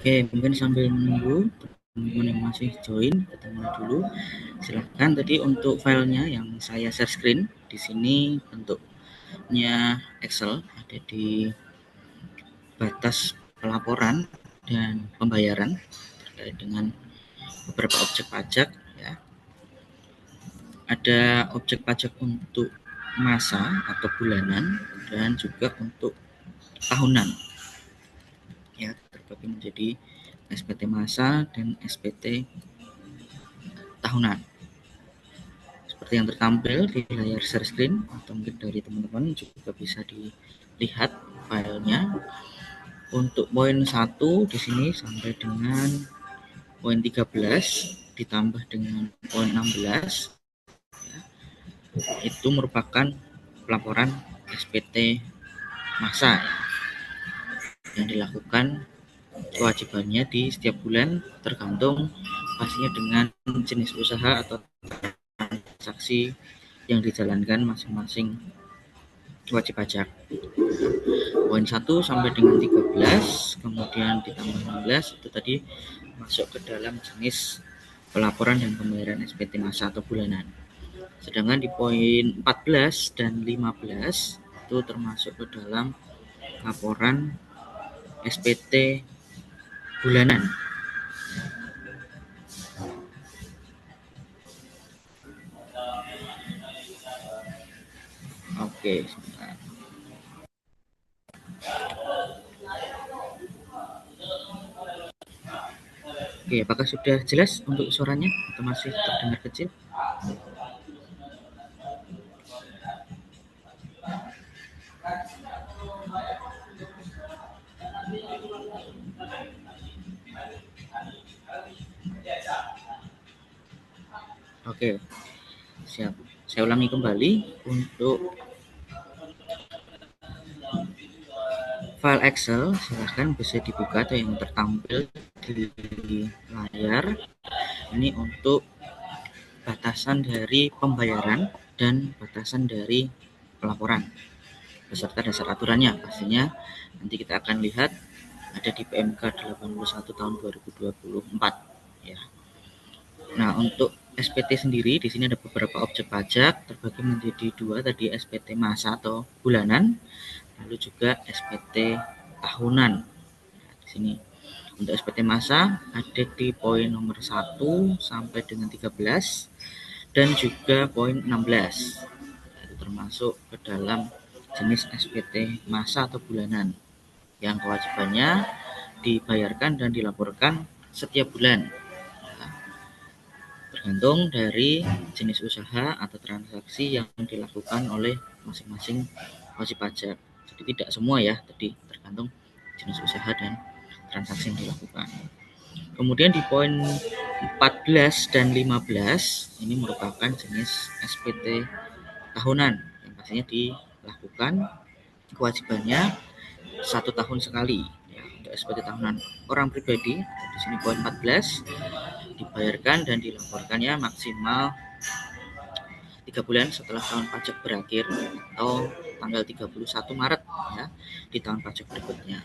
Oke, mungkin sambil menunggu teman-teman yang masih join, kita mulai dulu. Silahkan tadi untuk filenya yang saya share screen di sini bentuknya Excel ada di batas pelaporan dan pembayaran terkait dengan beberapa objek pajak ya. Ada objek pajak untuk masa atau bulanan dan juga untuk tahunan ya, terbagi menjadi SPT masa dan SPT tahunan. Seperti yang tertampil di layar share screen atau mungkin dari teman-teman juga bisa dilihat filenya. Untuk poin 1 di sini sampai dengan poin 13 ditambah dengan poin 16 ya, itu merupakan pelaporan SPT masa ya, yang dilakukan kewajibannya di setiap bulan tergantung pastinya dengan jenis usaha atau transaksi yang dijalankan masing-masing wajib pajak. Poin 1 sampai dengan 13 kemudian ditambah 16 itu tadi masuk ke dalam jenis pelaporan dan pembayaran SPT masa atau bulanan. Sedangkan di poin 14 dan 15 itu termasuk ke dalam laporan SPT bulanan. Oke, sebentar. Oke, apakah sudah jelas untuk suaranya atau masih terdengar kecil? Oke, siap. Saya ulangi kembali untuk file Excel, silahkan bisa dibuka atau yang tertampil di layar. Ini untuk batasan dari pembayaran dan batasan dari pelaporan beserta dasar aturannya. Pastinya nanti kita akan lihat ada di PMK 81 tahun 2024 ya. Nah, untuk SPT sendiri di sini ada beberapa objek pajak terbagi menjadi dua tadi, SPT masa atau bulanan, lalu juga SPT tahunan. Nah, di sini untuk SPT masa ada di poin nomor 1 sampai dengan 13 dan juga poin 16. Itu termasuk ke dalam jenis SPT masa atau bulanan yang kewajibannya dibayarkan dan dilaporkan setiap bulan. Tergantung dari jenis usaha atau transaksi yang dilakukan oleh masing-masing wajib pajak. Jadi tidak semua ya, tadi tergantung jenis usaha dan transaksi yang dilakukan. Kemudian di poin 14 dan 15 ini merupakan jenis SPT tahunan yang pastinya dilakukan kewajibannya 1 tahun sekali ya, untuk SPT tahunan orang pribadi. Di sini poin 14 dibayarkan dan dilaporkannya maksimal 3 bulan setelah tahun pajak berakhir atau tanggal 31 Maret ya, di tahun pajak berikutnya.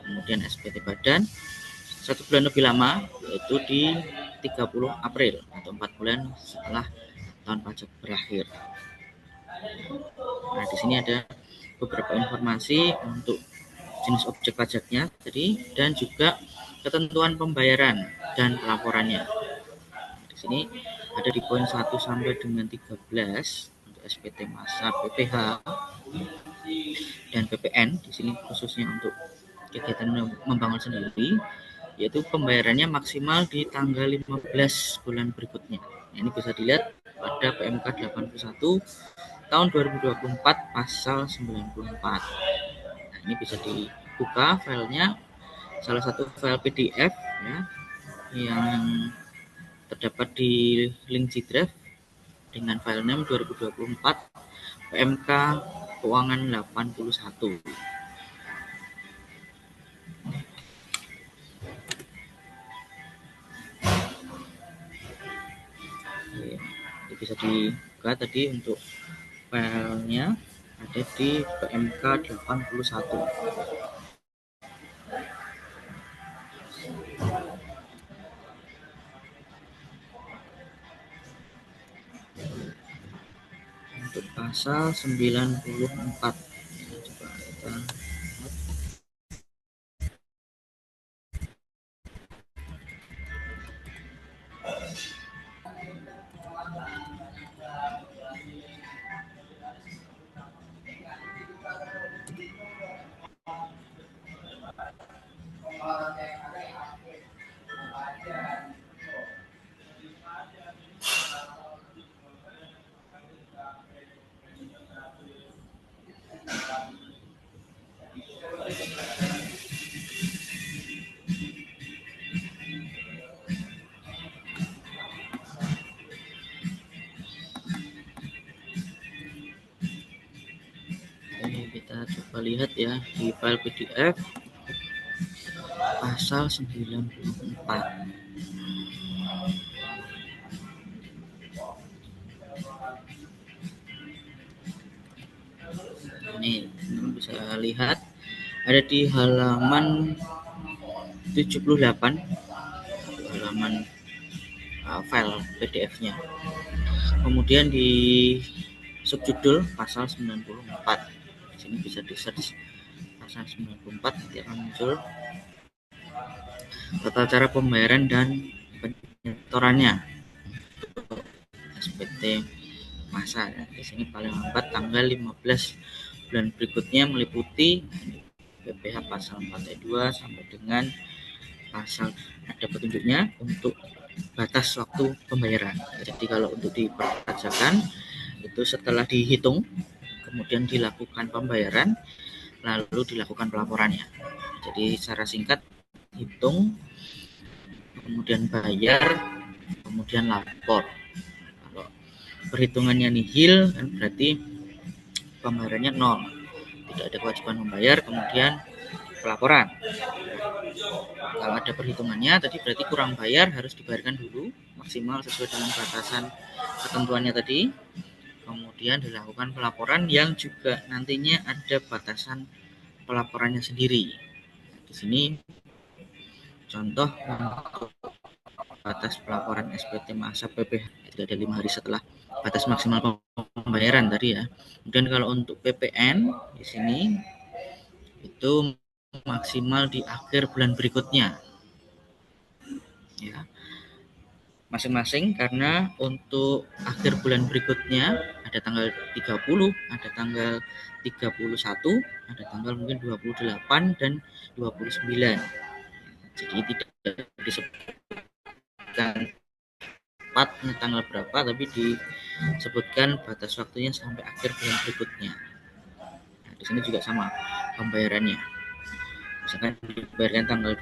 Kemudian SPT badan 1 bulan lebih lama, yaitu di 30 April atau 4 bulan setelah tahun pajak berakhir. Nah, di sini ada beberapa informasi untuk jenis objek pajaknya tadi dan juga ketentuan pembayaran dan pelaporannya. Di sini ada di poin 1 sampai dengan 13 untuk SPT masa, PPh dan PPN. Di sini khususnya untuk kegiatan membangun sendiri, yaitu pembayarannya maksimal di tanggal 15 bulan berikutnya. Nah, ini bisa dilihat pada PMK 81 tahun 2024 pasal 94. Nah, ini bisa dibuka filenya, salah satu file PDF ya, yang terdapat di link G-Drive dengan file name 2024 PMK Keuangan 81. Oke, bisa dibuka tadi untuk filenya ada di PMK 81. pasal 94. Coba kita coba lihat ya di file PDF pasal 94. Ini teman bisa lihat ada di halaman 78, halaman file PDF-nya. Kemudian di subjudul pasal 94. Di sini bisa di search pasal 94, nanti akan muncul tata cara pembayaran dan penyetorannya SPT masa. Di sini paling lambat tanggal 15 bulan berikutnya, meliputi PPh pasal 4 sampai dengan pasal ada petunjuknya untuk batas waktu pembayaran. Jadi kalau untuk diperpajakan itu setelah dihitung kemudian dilakukan pembayaran lalu dilakukan pelaporannya. Jadi secara singkat, hitung, kemudian bayar, kemudian lapor. Kalau perhitungannya nihil kan berarti pembayarannya nol, tidak ada kewajiban membayar, kemudian pelaporan. Kalau ada perhitungannya tadi berarti kurang bayar, harus dibayarkan dulu maksimal sesuai dengan batasan ketentuannya tadi, kemudian dilakukan pelaporan yang juga nantinya ada batasan pelaporannya sendiri. Di sini contoh batas pelaporan SPT masa PPh tidak ada 5 hari setelah batas maksimal pembayaran tadi ya. Kemudian kalau untuk PPN di sini itu maksimal di akhir bulan berikutnya ya, masing-masing, karena untuk akhir bulan berikutnya ada tanggal 30, ada tanggal 31, ada tanggal mungkin 28 dan 29. Jadi tidak disebutkan tepatnya tanggal berapa, tapi disebutkan batas waktunya sampai akhir bulan berikutnya. Nah, di sini juga sama pembayarannya. Misalkan dibayarkan tanggal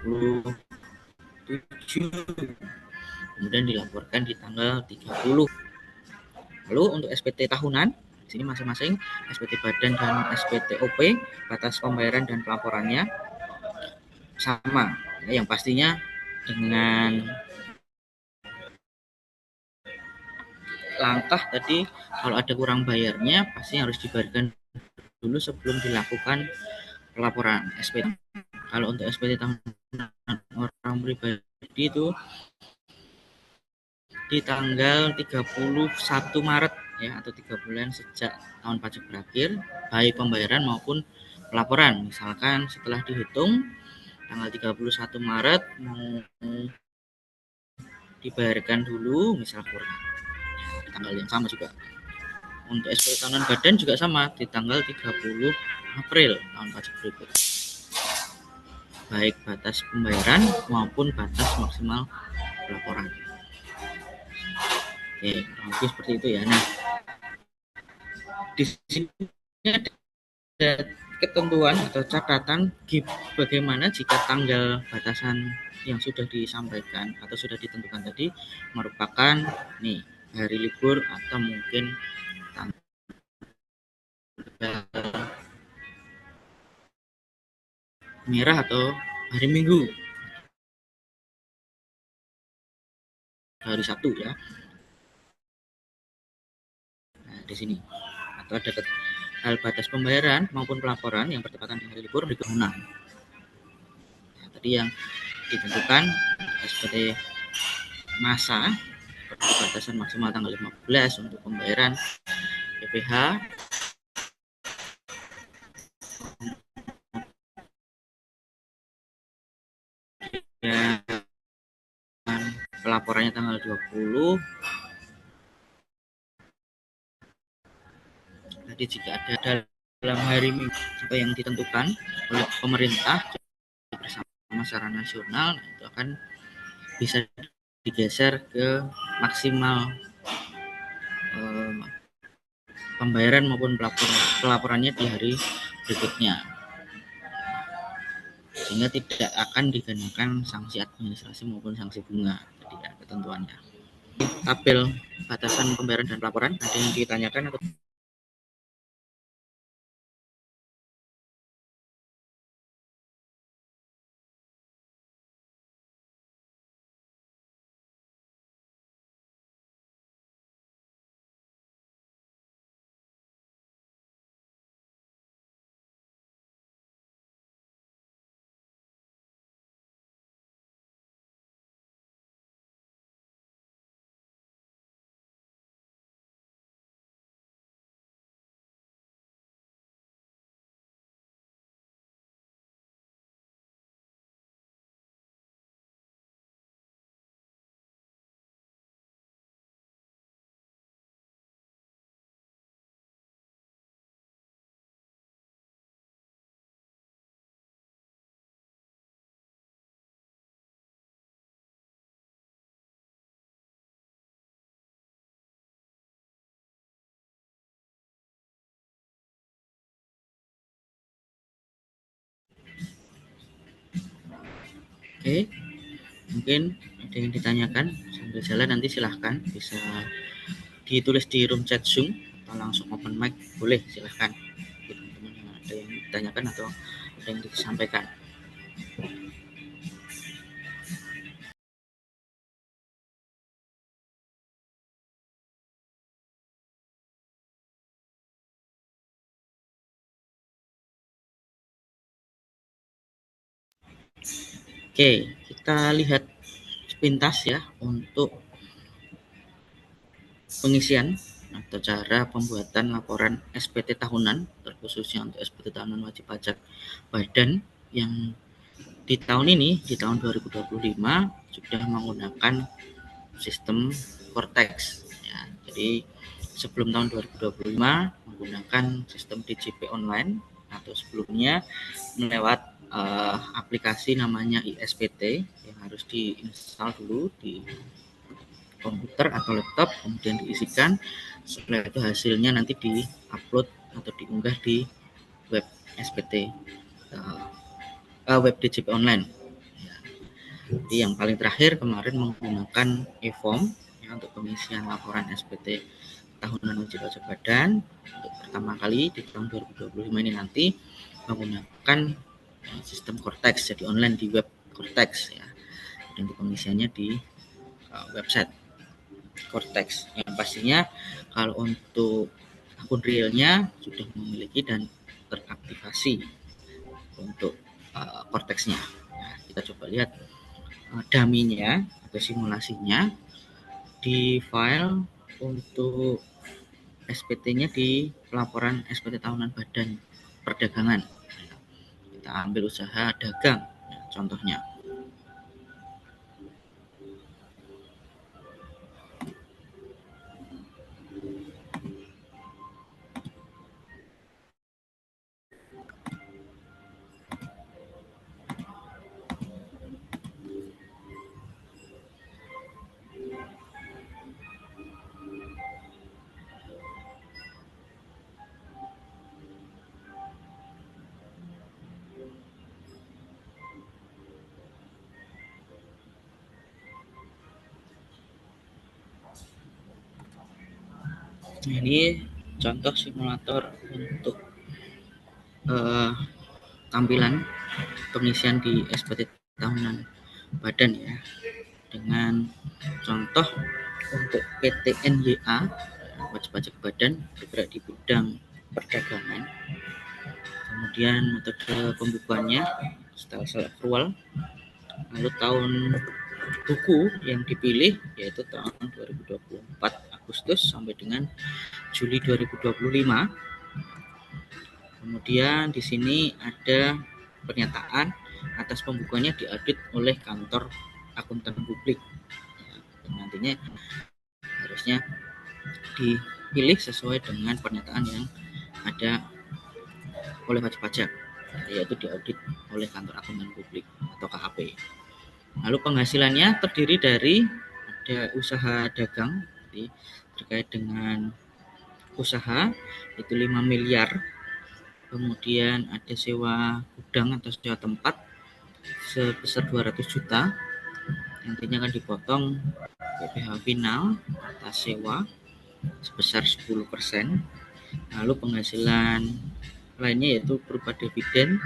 27, kemudian dilaporkan di tanggal 30. Lalu untuk SPT tahunan, di sini masing-masing SPT badan dan SPT OP, batas pembayaran dan pelaporannya sama. Yang pastinya dengan langkah tadi, kalau ada kurang bayarnya pasti harus dibayarkan dulu sebelum dilakukan pelaporan SPT. Kalau untuk SPT tahunan orang pribadi itu di tanggal 31 Maret ya, atau 3 bulan sejak tahun pajak berakhir, baik pembayaran maupun pelaporan. Misalkan setelah dihitung tanggal 31 Maret mau dibayarkan dulu, misal kurang di tanggal yang sama juga. Untuk SPT tahunan badan juga sama, di tanggal 30 April tahun pajak berikut, baik batas pembayaran maupun batas maksimal pelaporan. Oke, lebih seperti itu ya. Nah, di sini ada ketentuan atau catatan bagaimana jika tanggal batasan yang sudah disampaikan atau sudah ditentukan tadi merupakan nih hari libur atau mungkin tanggal merah atau hari Minggu, hari Sabtu ya. Nah, di sini atau ada hal batas pembayaran maupun pelaporan yang bertepatan dengan hari libur di kewenang. Nah, tadi yang ditentukan seperti masa batasan maksimal tanggal 15 untuk pembayaran PPH, dan pelaporannya tanggal 20. Jadi jika ada dalam hari Minggu apa yang ditentukan oleh pemerintah bersama secara nasional, itu akan bisa digeser ke maksimal pembayaran maupun pelaporannya di hari berikutnya, sehingga tidak akan dikenakan sanksi administrasi maupun sanksi bunga. Jadi ya, ketentuannya. Tabel batasan pembayaran dan pelaporan ada yang ditanyakan atau oke, mungkin ada yang ditanyakan sambil jalan, nanti silahkan bisa ditulis di room chat Zoom atau langsung open mic, boleh silahkan teman-teman yang ada yang ditanyakan atau ada yang disampaikan. Oke, kita lihat sepintas ya untuk pengisian atau cara pembuatan laporan SPT tahunan, terkhususnya untuk SPT tahunan wajib pajak badan yang di tahun ini, di tahun 2025 sudah menggunakan sistem Cortex ya. Jadi sebelum tahun 2025 menggunakan sistem DJP online, atau sebelumnya melewat aplikasi namanya iSPT yang harus diinstal dulu di komputer atau laptop, kemudian diisikan. Setelah itu hasilnya nanti di-upload atau diunggah di web SPT, web DJP online. Jadi yang paling terakhir kemarin menggunakan e-form ya, untuk pengisian laporan SPT tahunan wajib pajak badan. Untuk pertama kali di tahun 2025 ini nanti menggunakan sistem Cortex, jadi online di web Cortex ya. Dan pengisiannya di website Cortex. Yang pastinya kalau untuk akun realnya sudah memiliki dan teraktivasi untuk Cortex-nya. Nah, kita coba lihat dummy-nya atau simulasinya di file untuk SPT-nya di laporan SPT tahunan badan perdagangan. Kita ambil usaha dagang ya, contohnya. Nah, ini contoh simulator untuk tampilan pengisian di SPT tahunan badan ya, dengan contoh untuk PT NYA wajib pajak badan bergerak di bidang perdagangan. Kemudian metode pembukuannya style accrual, lalu tahun buku yang dipilih yaitu tahun 2024 Agustus sampai dengan Juli 2025. Kemudian di sini ada pernyataan atas pembukuannya diaudit oleh kantor akuntan publik. Nantinya harusnya dipilih sesuai dengan pernyataan yang ada oleh wajib pajak, yaitu diaudit oleh kantor akuntan publik atau KAP. Lalu penghasilannya terdiri dari ada usaha dagang, jadi terkait dengan usaha itu 5 miliar, kemudian ada sewa gudang atau sewa tempat sebesar 200 juta, nantinya akan dipotong PPh final atas sewa sebesar 10%. Lalu penghasilan lainnya yaitu berupa dividen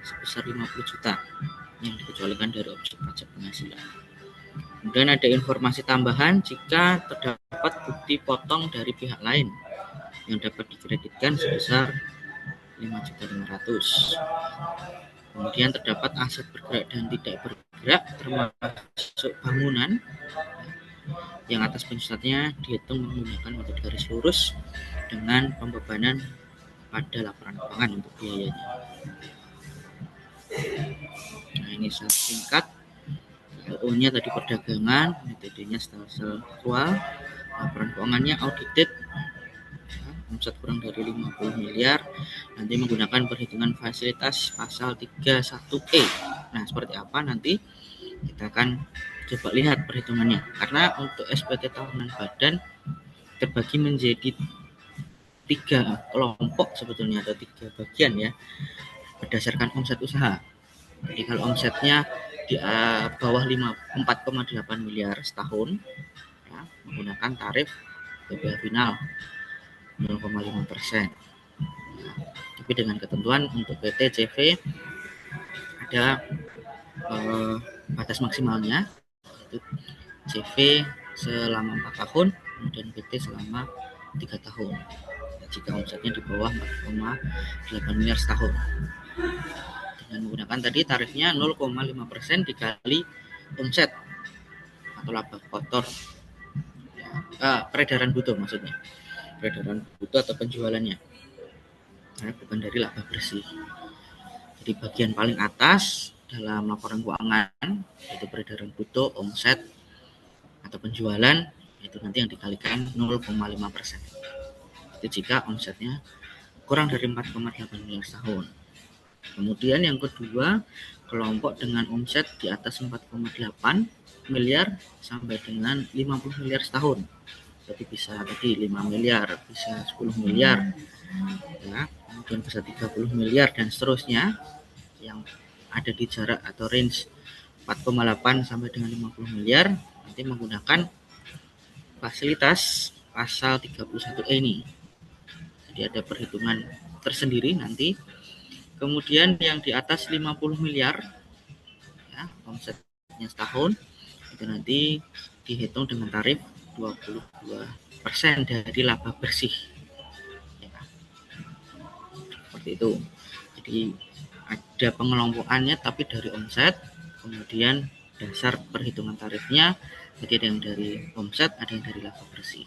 sebesar 50 juta yang dikecualikan dari objek pajak penghasilan. Kemudian ada informasi tambahan jika terdapat bukti potong dari pihak lain yang dapat dikreditkan sebesar 5.500.000. Kemudian terdapat aset bergerak dan tidak bergerak termasuk bangunan yang atas pencatatnya dihitung menggunakan metode garis lurus dengan pembebanan pada laporan keuangan untuk biayanya. Nah, ini secara singkat. LO-nya tadi perdagangan, metodenya stelsel aktual, laporan keuangannya audited, omset kurang dari 50 miliar, nanti menggunakan perhitungan fasilitas pasal 31E. Nah, seperti apa nanti kita akan coba lihat perhitungannya. Karena untuk SPT tahunan badan terbagi menjadi 3 kelompok sebetulnya, atau 3 bagian ya, berdasarkan omset usaha. Jadi kalau omsetnya di bawah 4,8 miliar setahun ya, menggunakan tarif PPh final 0,5%. Ya, tapi dengan ketentuan untuk PT CV ada batas maksimalnya, yaitu CV selama 4 tahun, kemudian PT selama 3 tahun. Jika omsetnya di bawah 4,8 miliar setahun. Dengan menggunakan tadi tarifnya 0,5% dikali omset atau laba kotor, peredaran bruto maksudnya, peredaran bruto atau penjualannya, karena bukan dari laba bersih. Jadi bagian paling atas dalam laporan keuangan yaitu peredaran bruto, omset atau penjualan, itu nanti yang dikalikan 0,5%. Itu jika omsetnya kurang dari 4,8 miliar setahun. Kemudian yang kedua, kelompok dengan omset di atas 4,8 miliar sampai dengan 50 miliar setahun. Jadi bisa tadi 5 miliar, bisa 10 miliar, ya, kemudian bisa 30 miliar dan seterusnya, yang ada di jarak atau range 4,8 sampai dengan 50 miliar, nanti menggunakan fasilitas pasal 31E ini. Jadi ada perhitungan tersendiri nanti. Kemudian yang di atas 50 miliar ya, omsetnya setahun, itu nanti dihitung dengan tarif 22% dari laba bersih ya. Seperti itu. Jadi ada pengelompokannya tapi dari omset, kemudian dasar perhitungan tarifnya jadi ada yang dari omset, ada yang dari laba bersih.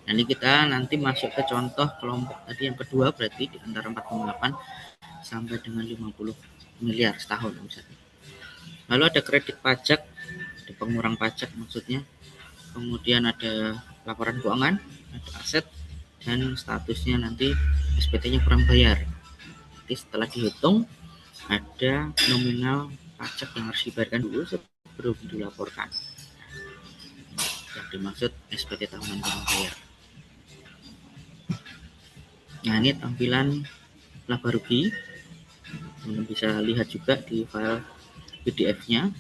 Nanti kita masuk ke contoh kelompok tadi yang kedua, berarti di antara 4,8 sampai dengan 50 miliar setahun omsetnya. Lalu ada kredit pajak, ada pengurang pajak maksudnya. Kemudian ada laporan keuangan, ada aset, dan statusnya nanti SPT-nya kurang bayar. Jadi setelah dihitung ada nominal pajak yang harus dibayarkan dulu sebelum dilaporkan. Yang dimaksud SPT tahunan kurang bayar. Nah, ini tampilan laba rugi. Teman bisa lihat juga di file PDF-nya.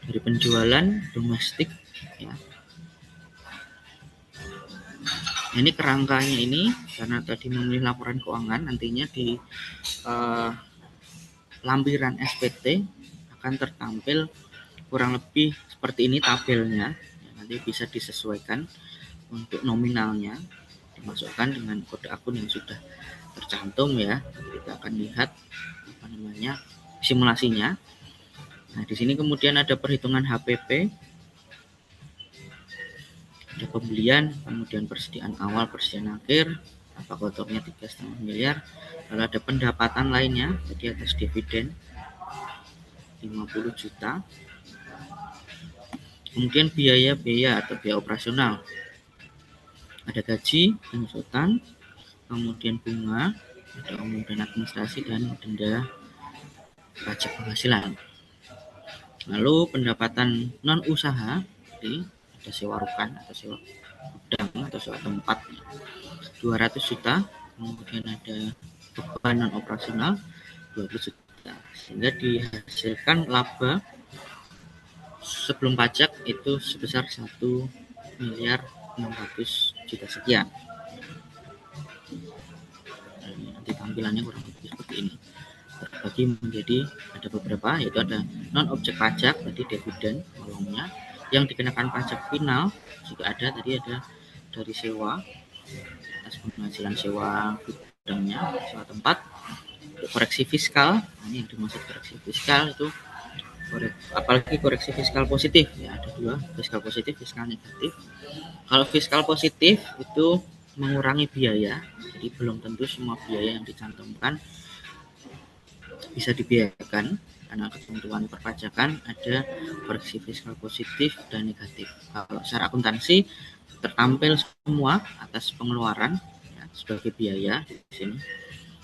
Dari penjualan domestik ya. Ini kerangkanya ini karena tadi memilih laporan keuangan, nantinya di lampiran SPT akan tertampil kurang lebih seperti ini tabelnya. Nanti bisa disesuaikan untuk nominalnya, dimasukkan dengan kode akun yang sudah tercantum ya. Kita akan lihat simulasinya. Nah, di sini kemudian ada perhitungan HPP. ada pembelian, kemudian persediaan awal, persediaan akhir, laba kotornya 3,5 miliar. Lalu ada pendapatan lainnya, jadi atas dividen 50 juta. Kemudian biaya-biaya atau biaya operasional, ada gaji, pengusutan, kemudian bunga, ada umum dan administrasi, dan denda pajak penghasilan. Lalu pendapatan non usaha, jadi ada sewa rukan atau sewa gudang atau sewa tempat 200 juta, kemudian ada beban non operasional 20 juta, sehingga dihasilkan laba sebelum pajak itu sebesar 1.600.000.000 sekian. Nanti tampilannya kurang lebih seperti ini, terbagi menjadi ada beberapa, yaitu ada non objek pajak tadi dividen kolomnya, yang dikenakan pajak final juga ada, tadi ada dari sewa atas penghasilan sewa gudangnya, sewa tempat. Koreksi fiskal, ini yang dimaksud koreksi fiskal itu apalagi koreksi fiskal positif ya, ada dua, fiskal positif, fiskal negatif. Kalau fiskal positif itu mengurangi biaya, jadi belum tentu semua biaya yang dicantumkan bisa dibiayakan, karena ketentuan perpajakan ada koreksi fiskal positif dan negatif. Kalau secara akuntansi tertampil semua atas pengeluaran ya, sebagai biaya di sini,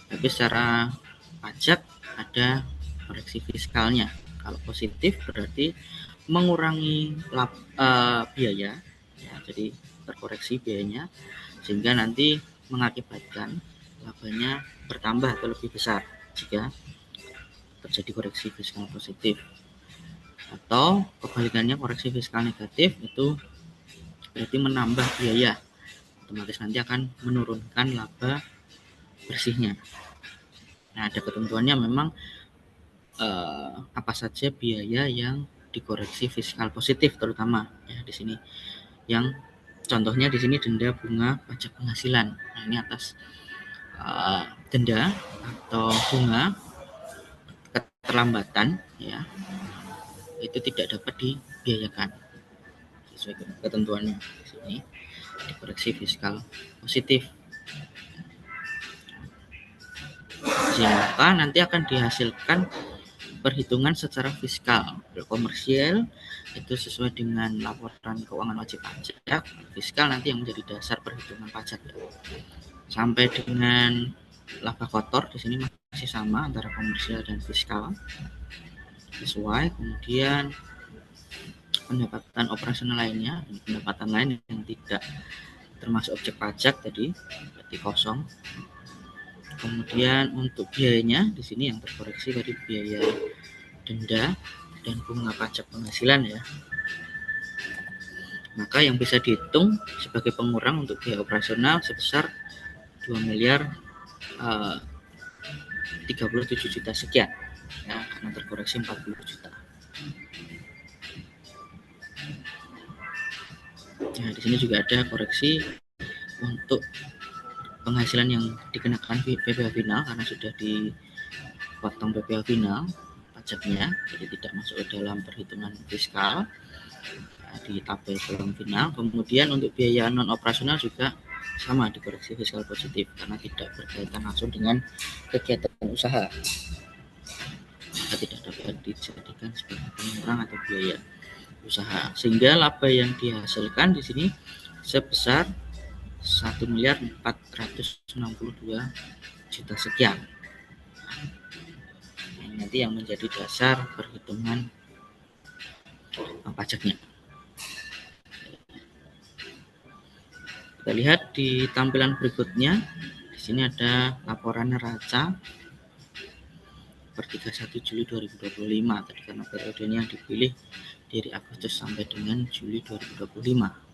tapi secara pajak ada koreksi fiskalnya. Kalau positif berarti mengurangi biaya ya, jadi terkoreksi biayanya, sehingga nanti mengakibatkan labanya bertambah atau lebih besar jika terjadi koreksi fiskal positif. Atau kebalikannya, koreksi fiskal negatif itu berarti menambah biaya, otomatis nanti akan menurunkan laba bersihnya. Nah, ada ketentuannya memang apa saja biaya yang dikoreksi fiskal positif, terutama ya di sini. Yang contohnya di sini denda bunga pajak penghasilan. Nah, ini atas denda atau bunga keterlambatan ya, itu tidak dapat dibiayakan sesuai ketentuannya di sini, dikoreksi fiskal positif. Maka nanti akan dihasilkan perhitungan secara fiskal. Komersial itu sesuai dengan laporan keuangan wajib pajak, fiskal nanti yang menjadi dasar perhitungan pajak. Sampai dengan laba kotor di sini masih sama antara komersial dan fiskal sesuai. Kemudian pendapatan operasional lainnya, pendapatan lain yang tidak termasuk objek pajak tadi berarti kosong. Kemudian untuk biayanya di sini yang terkoreksi tadi biaya denda dan bunga pajak penghasilan ya. Maka yang bisa dihitung sebagai pengurang untuk biaya operasional sebesar 2.037 juta sekian ya, karena terkoreksi 40 juta. Nah, di sini juga ada koreksi untuk penghasilan yang dikenakan PPh final karena sudah dipotong PPh final pajaknya, jadi tidak masuk ke dalam perhitungan fiskal di tabel kolom final. Kemudian untuk biaya non operasional juga sama dikoreksi fiskal positif karena tidak berkaitan langsung dengan kegiatan usaha, maka tidak dapat dijadikan sebagai pengurang atau biaya usaha, sehingga laba yang dihasilkan di sini sebesar 1.462.000.000 sekian. Nanti yang menjadi dasar perhitungan pajaknya. Kita lihat di tampilan berikutnya. Di sini ada laporan neraca per 31 Juli 2025 tadi, karena periodenya yang dipilih dari Agustus sampai dengan Juli 2025.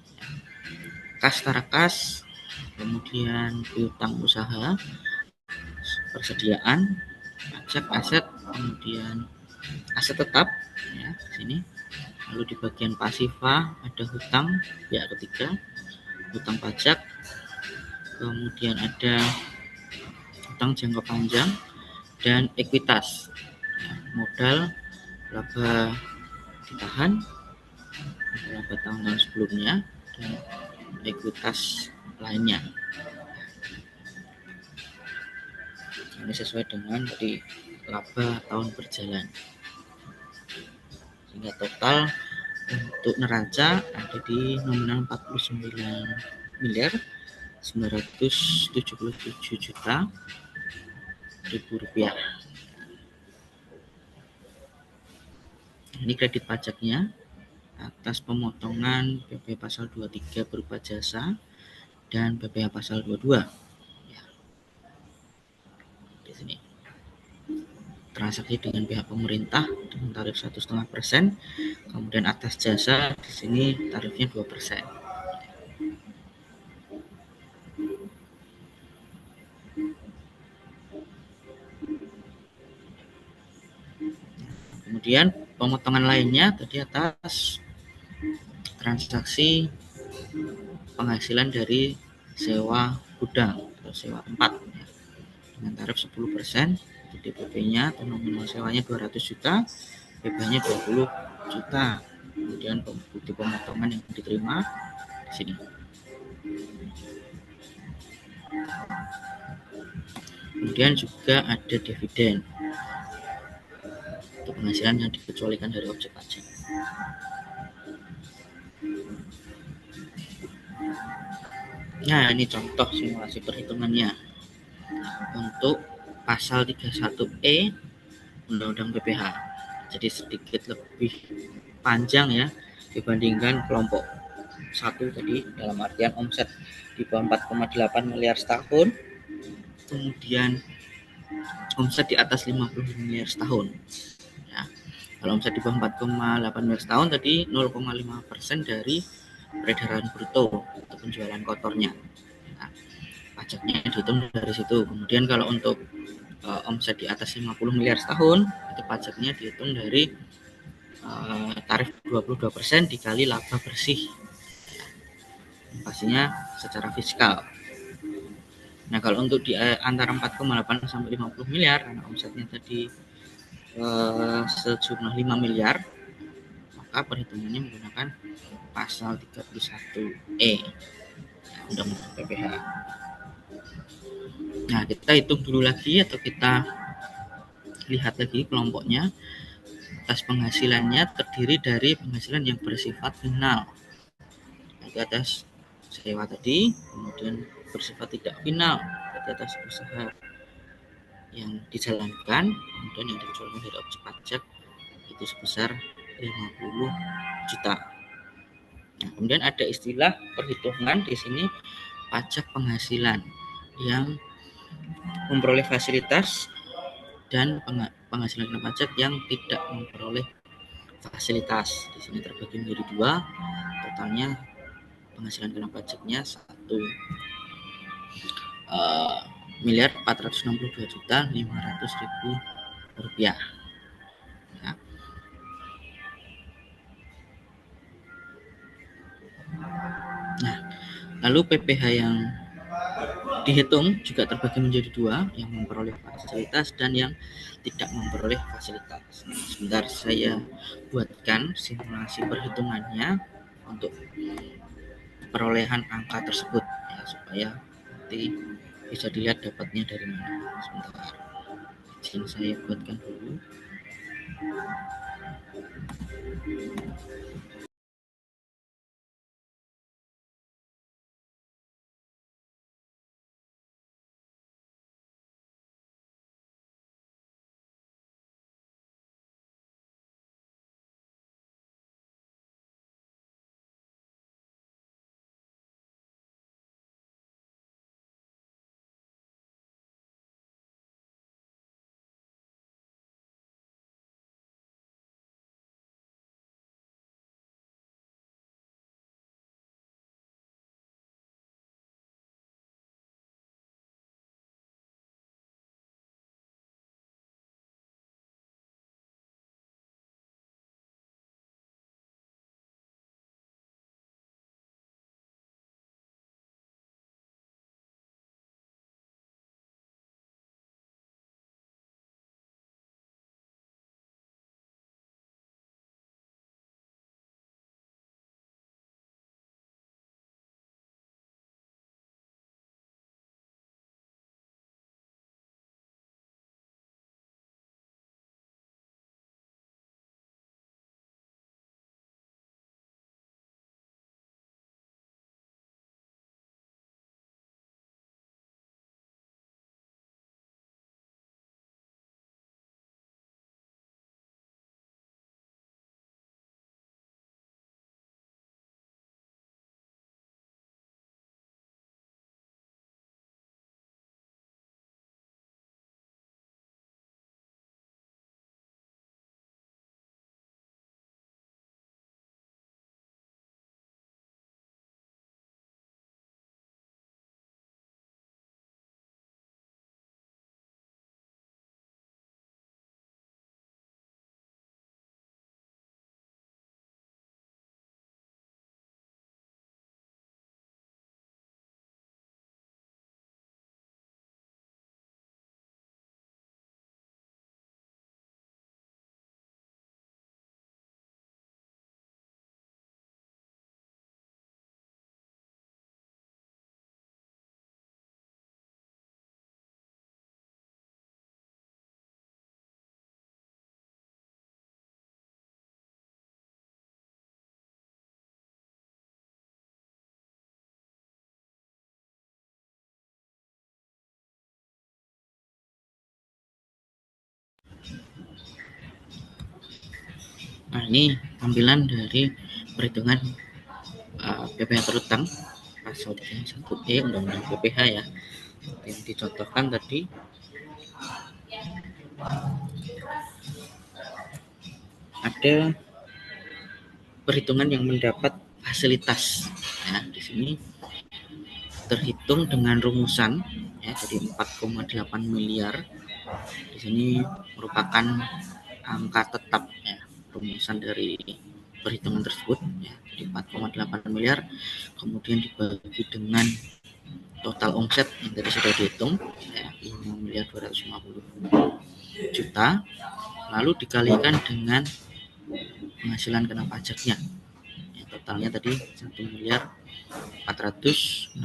Kas tarakas, kemudian piutang usaha, persediaan, pajak aset, kemudian aset tetap ya di sini. Lalu di bagian pasifa ada hutang pihak ketiga, hutang pajak, kemudian ada hutang jangka panjang dan ekuitas ya, modal, laba ditahan, laba tahun sebelumnya, dan ekuitas lainnya. Ini sesuai dengan di laba tahun berjalan. Sehingga total untuk neraca ada di nominal 49 miliar 977 juta rupiah. Ini kredit pajaknya atas pemotongan PPh pasal 23 berupa jasa dan PPh pasal 22. Ya, di sini transaksi dengan pihak pemerintah dengan tarif 1,5%, kemudian atas jasa di sini tarifnya 2%. Kemudian pemotongan lainnya tadi atas transaksi penghasilan dari sewa gudang atau sewa tempat dengan tarif 10%. DPP-nya atau nominal sewanya 200 juta, PP-nya 20 juta. Kemudian bukti pemotongan yang diterima di sini. Kemudian juga ada dividen untuk penghasilan yang dikecualikan dari objek pajak. Nah, ini contoh simulasi perhitungannya untuk pasal 31E Undang-Undang PPh. Jadi sedikit lebih panjang ya dibandingkan kelompok 1 tadi, dalam artian omset di bawah 4,8 miliar setahun, kemudian omset di atas 50 miliar setahun. Ya, kalau omset di bawah 4,8 miliar setahun tadi 0,5% dari peredaran bruto atau penjualan kotornya. Nah, pajaknya dihitung dari situ. Kemudian kalau untuk omset di atas 50 miliar setahun, itu pajaknya dihitung dari tarif 22% dikali laba bersih. Pastinya secara fiskal. Nah, kalau untuk di antara 4,8 sampai 50 miliar karena omsetnya tadi sejumlah 5 miliar, maka perhitungannya menggunakan pasal 31E Undang-Undang PPh. Nah, kita hitung dulu lagi atau kita lihat lagi kelompoknya. Atas penghasilannya terdiri dari penghasilan yang bersifat final. Itu atas sewa tadi, kemudian bersifat tidak final, itu atas usaha yang dijalankan, kemudian yang dikecualikan dari objek pajak itu sebesar 50 juta. Nah, kemudian ada istilah perhitungan di sini pajak penghasilan yang memperoleh fasilitas dan penghasilan kena pajak yang tidak memperoleh fasilitas. Di sini terbagi menjadi dua, totalnya penghasilan kena pajaknya 1.462.500.000 rupiah. Nah, lalu PPh yang dihitung juga terbagi menjadi dua, yang memperoleh fasilitas dan yang tidak memperoleh fasilitas. Sebentar saya buatkan simulasi perhitungannya untuk perolehan angka tersebut ya, supaya nanti bisa dilihat dapatnya dari mana. Sebentar, izin saya buatkan dulu. Nah, ini tampilan dari perhitungan PPh terutang pasal 31E Undang-Undang PPh ya. Yang dicontohkan tadi ada perhitungan yang mendapat fasilitas. Ya, di sini terhitung dengan rumusan ya, jadi 4,8 miliar. Di sini merupakan angka tetap ya, rumusan dari perhitungan tersebut ya, jadi 4,8 miliar kemudian dibagi dengan total omset yang tadi sudah dihitung ya, 5 miliar 250 juta, lalu dikalikan dengan penghasilan kena pajaknya ya, totalnya tadi 1 miliar 462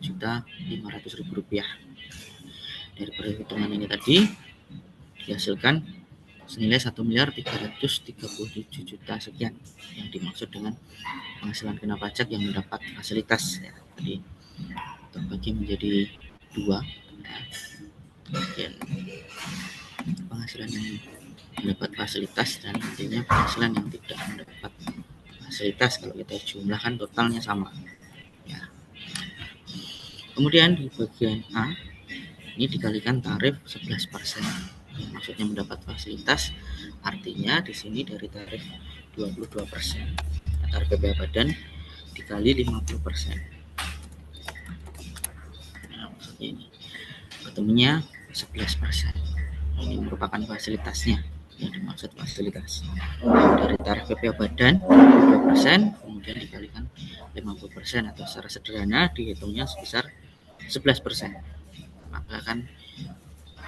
juta 500 ribu rupiah. Dari perhitungan ini tadi dihasilkan senilai 1 miliar 337 juta sekian yang dimaksud dengan penghasilan kena pajak yang mendapat fasilitas ya, tadi terbagi menjadi dua ya, bagian penghasilan yang mendapat fasilitas dan nantinya penghasilan yang tidak mendapat fasilitas. Kalau kita jumlahkan totalnya sama ya. Kemudian di bagian A ini dikalikan tarif 11%. Maksudnya mendapat fasilitas, artinya di sini dari tarif 22%. Tarif PPh badan dikali 50%. Nah, maksudnya ini ketemunya 11%. Ini merupakan fasilitasnya yang dimaksud fasilitas. Dari tarif PPh badan 22%, kemudian dikalikan 50% atau secara sederhana dihitungnya sebesar 11%. Maka akan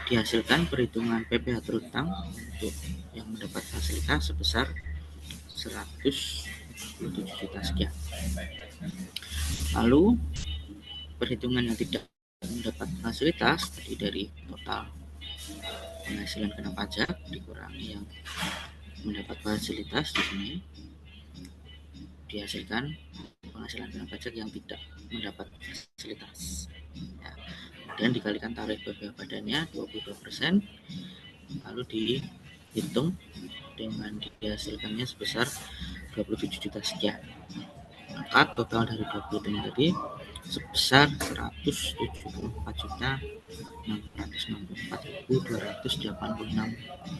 dihasilkan perhitungan PPh terutang untuk yang mendapat fasilitas sebesar 127 juta sekian. Lalu perhitungan yang tidak mendapat fasilitas tadi dari total penghasilan kena pajak dikurangi yang mendapat fasilitas, di sini dihasilkan penghasilan kena pajak yang tidak mendapat fasilitas ya. Kemudian dikalikan tarif PPh badannya 22%, lalu dihitung dengan dihasilkannya sebesar 27 juta sekian. Maka total dari 20 ini tadi sebesar 174 juta 664.286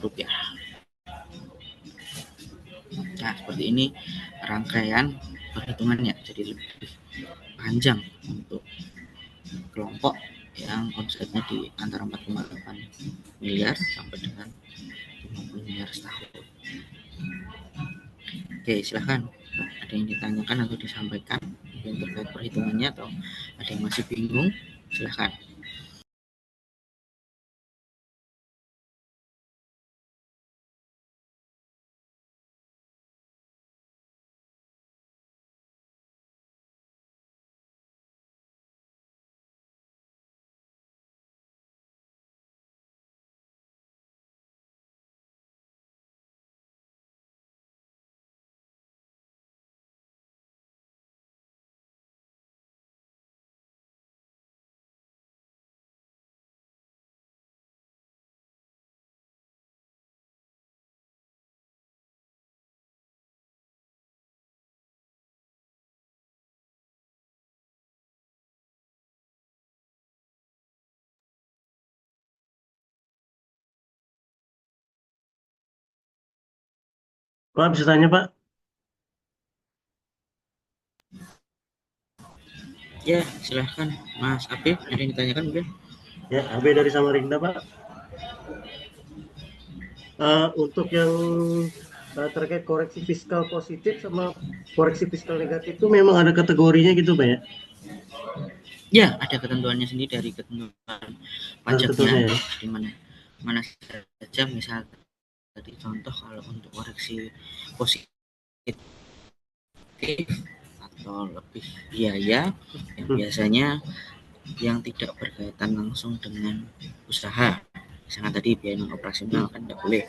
rupiah. Nah, seperti ini rangkaian perhitungannya, jadi lebih panjang untuk kelompok yang omsetnya di antara 4,8 miliar sampai dengan 50 miliar setahun. Oke, silahkan. Ada yang ditanyakan atau disampaikan yang terkait perhitungannya, atau ada yang masih bingung, silahkan. Pak, bisa tanya, Pak? Ya, silahkan Mas Apif, ada yang ditanyakan mungkin? Ya, AB dari Samarinda, Pak. Untuk yang terkait koreksi fiskal positif sama koreksi fiskal negatif itu memang ada kategorinya gitu, Pak ya? Ya, ada ketentuannya sendiri dari ketentuan Ada pajaknya, ketentuannya ya? di mana saja. Misal tadi contoh kalau untuk koreksi positif atau lebih biaya yang biasanya yang tidak berkaitan langsung dengan usaha, misalkan tadi biaya non operasional kan tidak boleh.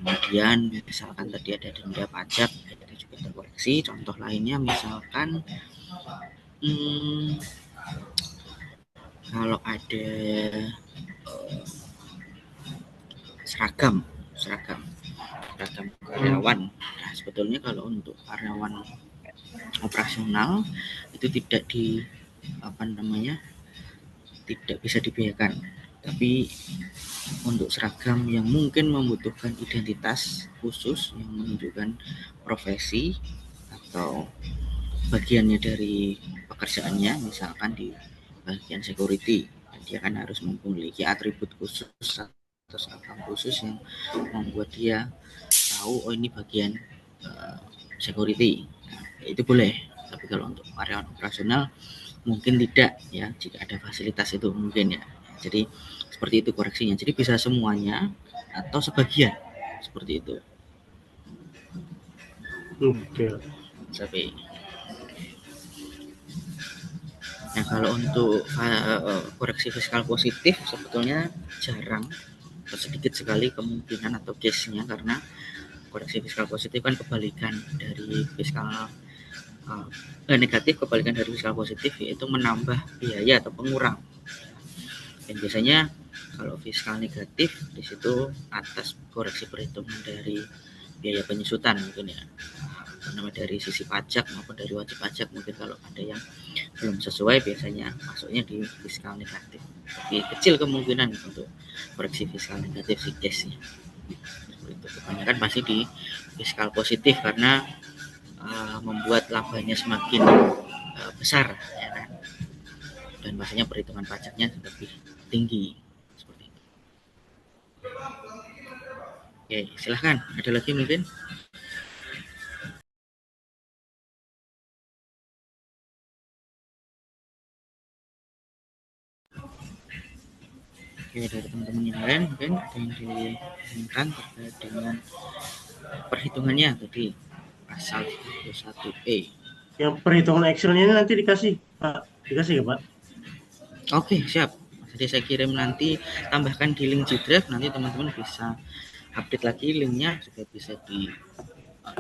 Kemudian misalkan tadi ada denda pajak itu juga terkoreksi. Contoh lainnya misalkan kalau ada seragam karyawan sebetulnya kalau untuk karyawan operasional itu tidak bisa dibiarkan, tapi untuk seragam yang mungkin membutuhkan identitas khusus yang menunjukkan profesi atau bagiannya dari pekerjaannya, misalkan di bagian security, dia kan harus memiliki atribut khusus atau seragam khusus yang membuat dia tahu, oh ini bagian security. Nah, itu boleh. Tapi kalau untuk karyawan operasional mungkin tidak ya, jika ada fasilitas itu mungkin ya. Jadi seperti itu koreksinya. Jadi bisa semuanya atau sebagian seperti itu. Oke. Tapi nah, kalau untuk koreksi fiskal positif sebetulnya jarang, sedikit sekali kemungkinan atau case-nya, karena koreksi fiskal positif kan kebalikan dari fiskal negatif, kebalikan dari fiskal positif yaitu menambah biaya atau pengurang. Dan biasanya kalau fiskal negatif di situ atas koreksi perhitungan dari biaya penyusutan mungkin ya, karena dari sisi pajak maupun dari wajib pajak mungkin kalau ada yang belum sesuai biasanya masuknya di fiskal negatif. Tapi kecil kemungkinan untuk koreksi fiskal negatif si case-nya. Itu kebanyakan pasti di fiskal positif karena membuat labanya semakin besar ya kan, dan pastinya perhitungan pajaknya lebih tinggi seperti itu. Oke, silahkan ada lagi mungkin. Oke, dari teman-teman yang lain mungkin ada yang diinginkan terkait dengan perhitungannya tadi pasal 1E. Yang perhitungan Excelnya ini nanti dikasih, Pak. Dikasih ya, Pak? Oke, siap. Jadi saya kirim nanti, tambahkan di link G-Drive, nanti teman-teman bisa update lagi linknya supaya bisa di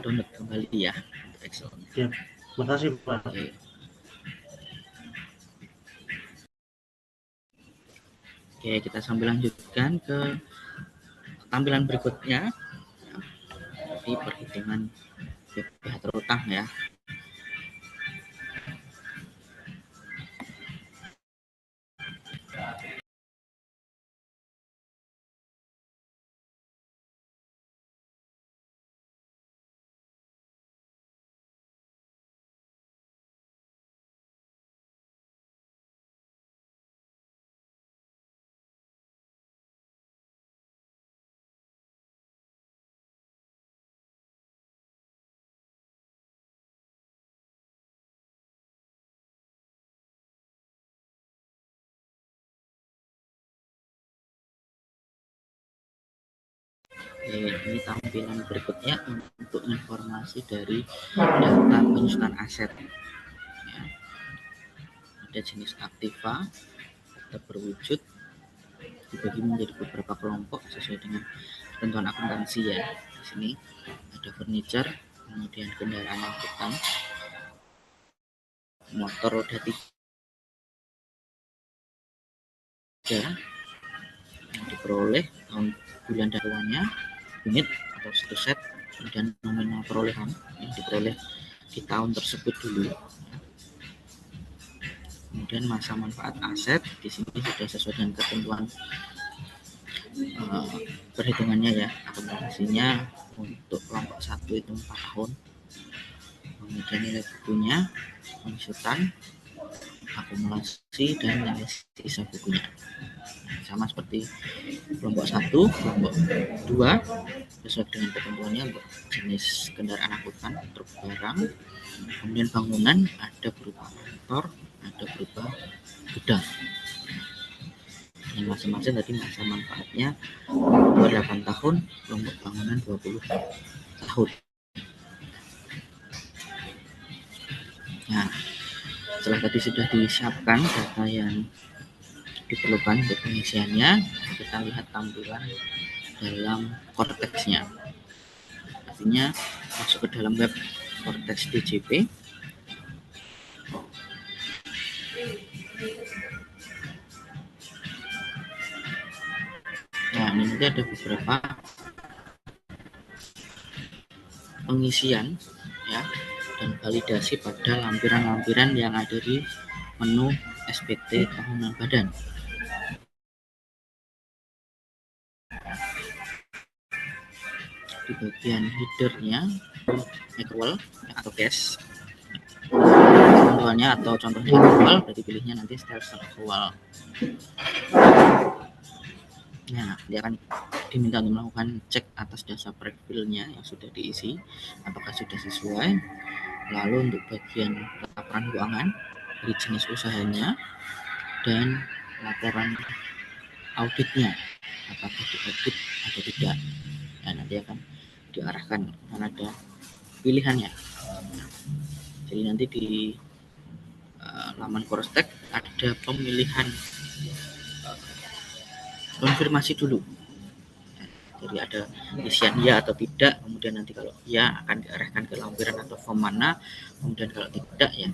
download kembali ya untuk Excel-nya. Siap. Makasih, Pak. Oke. Oke, kita sambil lanjutkan ke tampilan berikutnya. Jadi perhitungan BPH terutang ya. Ini tampilan berikutnya untuk informasi dari data penyusunan aset ya. Ada jenis aktiva, ada berwujud, dibagi menjadi beberapa kelompok sesuai dengan ketentuan akuntansi ya. Di sini ada furniture, kemudian kendaraan angkutan, motor roda 3 yang diperoleh tahun bulan dakwanya, unit atau satu set, kemudian nominal perolehan yang diperoleh di tahun tersebut dulu. Kemudian masa manfaat aset di sini sudah sesuai dengan ketentuan perhitungannya ya, akumulasinya untuk kelompok 1 itu 4 tahun. Kemudian nilai bukunya, pengusutan, akumulasi, dan nilai sisa bukunya. Sama seperti kelompok 1, kelompok 2 sesuai dengan ketentuannya untuk jenis kendaraan angkutan, truk barang. Kemudian bangunan ada berupa kantor, ada berupa gudang. Yang masing-masing tadi masa manfaatnya 28 tahun, kelompok bangunan 20 tahun. Nah, setelah tadi sudah disiapkan data yang diperlukan untuk pengisiannya, kita lihat tampilan dalam Cortex-nya. Artinya masuk ke dalam web Cortex DJP. Nah, ini ada beberapa pengisian ya dan validasi pada lampiran-lampiran yang ada di menu SPT tahunan badan. Di bagian headernya manual atau cache contohnya atau contohnya manual, berarti pilihnya nanti style manual. Nah, dia akan diminta untuk melakukan cek atas dasar profilnya yang sudah diisi apakah sudah sesuai. Lalu untuk bagian laporan keuangan dari jenis usahanya dan laporan auditnya apakah diaudit atau tidak. Nah, nanti akan diarahkan akan ada pilihannya. Jadi nanti di laman Korestek ada pemilihan konfirmasi dulu. Jadi ada isian ya atau tidak, kemudian nanti kalau ya akan diarahkan ke lampiran atau form mana, kemudian kalau tidak ya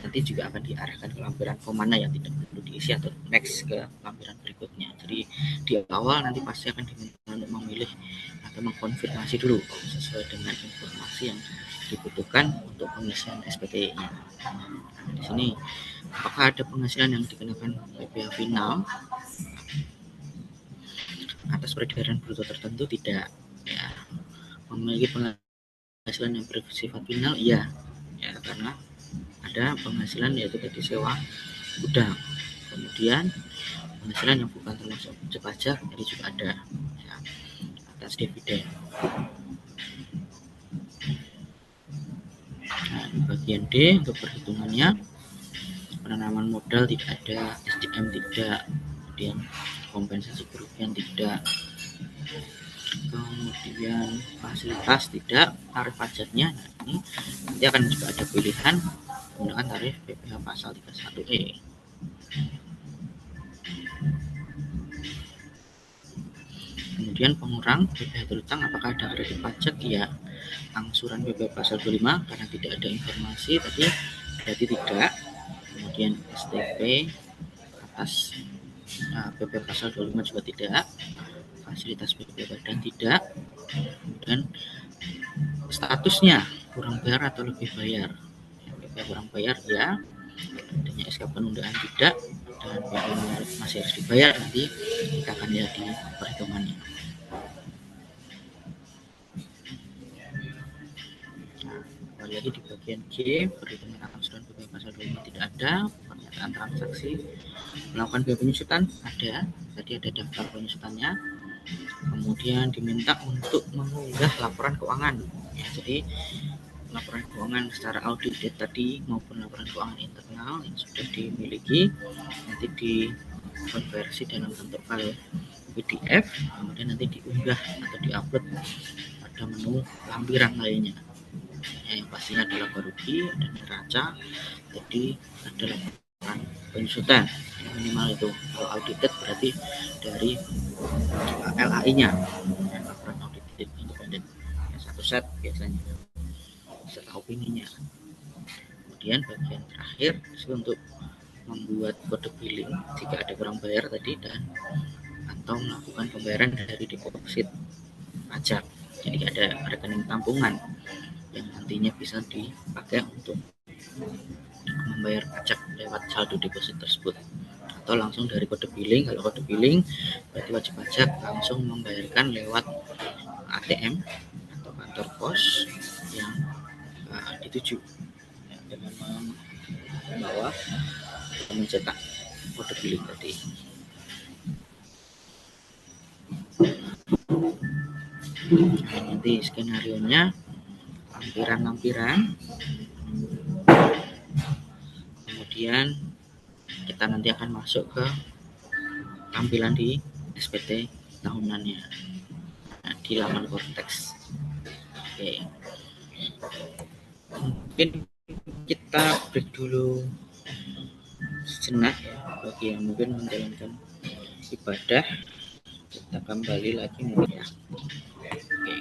nanti juga akan diarahkan ke lampiran form mana yang tidak perlu diisi atau next ke lampiran berikutnya. Jadi di awal nanti pasti akan diminta untuk memilih atau mengkonfirmasi dulu sesuai dengan informasi yang dibutuhkan untuk pengisian SPT-nya. Nah, di sini apakah ada penghasilan yang dikenakan PPh final atas peredaran bruto tertentu? Tidak ya. Memiliki penghasilan yang bersifat final ya karena ada penghasilan yaitu tadi sewa gudang, kemudian penghasilan yang bukan termasuk pajak jadi juga ada ya, atas dividen. Nah, di bagian D untuk perhitungannya penanaman modal tidak ada, SDM tidak, kemudian kompensasi kerugian tidak, kemudian fasilitas tidak, tarif pajaknya. Nah, ini nanti akan juga ada pilihan menggunakan tarif PPh pasal 31E. Kemudian pengurang PPh terutang apakah ada kredit pajak? Ya. Angsuran PPh pasal 25 karena tidak ada informasi tadi berarti tidak. Kemudian STP atas PPh pasal 25 juga tidak. Fasilitas PPh badan tidak. Kemudian statusnya kurang bayar atau lebih bayar. PPh kurang bayar ya. Adanya SK penundaan tidak, dan PPh masih harus dibayar. Nanti kita akan lihat di perhitungannya. Kembali lagi di bagian G, perhitungan angsuran PPh pasal 25 tidak ada. Pernyataan transaksi melakukan biaya penyusutan ada, tadi ada daftar penyusutannya. Kemudian diminta untuk mengunggah laporan keuangan ya, jadi laporan keuangan secara audited tadi maupun laporan keuangan internal yang sudah dimiliki nanti dikonversi dalam bentuk file PDF, kemudian nanti diunggah atau diupload pada menu lampiran lainnya ya, yang pastinya adalah barugi dan neraca. Jadi ada laporan penyusutan minimal itu. Kalau audited berarti dari LAI-nya ya, laporan audited independen ya, satu set biasanya serta opininya. Kemudian bagian terakhir untuk membuat kode billing jika ada kurang bayar tadi dan atau melakukan pembayaran dari deposit pajak. Jadi ada rekening tampungan yang nantinya bisa dipakai untuk membayar pajak lewat saldo deposit tersebut atau langsung dari kode billing. Kalau kode billing berarti wajib pajak langsung membayarkan lewat ATM atau kantor pos yang dituju ya, dengan membawa atau mencetak kode billing tadi. Nah, nanti skenario nya lampiran-lampiran, kemudian kita nanti akan masuk ke tampilan di SPT tahunannya di laman Cortex. Oke, mungkin kita break dulu sejenak ya, bagi yang mungkin menjalankan ibadah. Kita kembali lagi mungkin ya. Oke.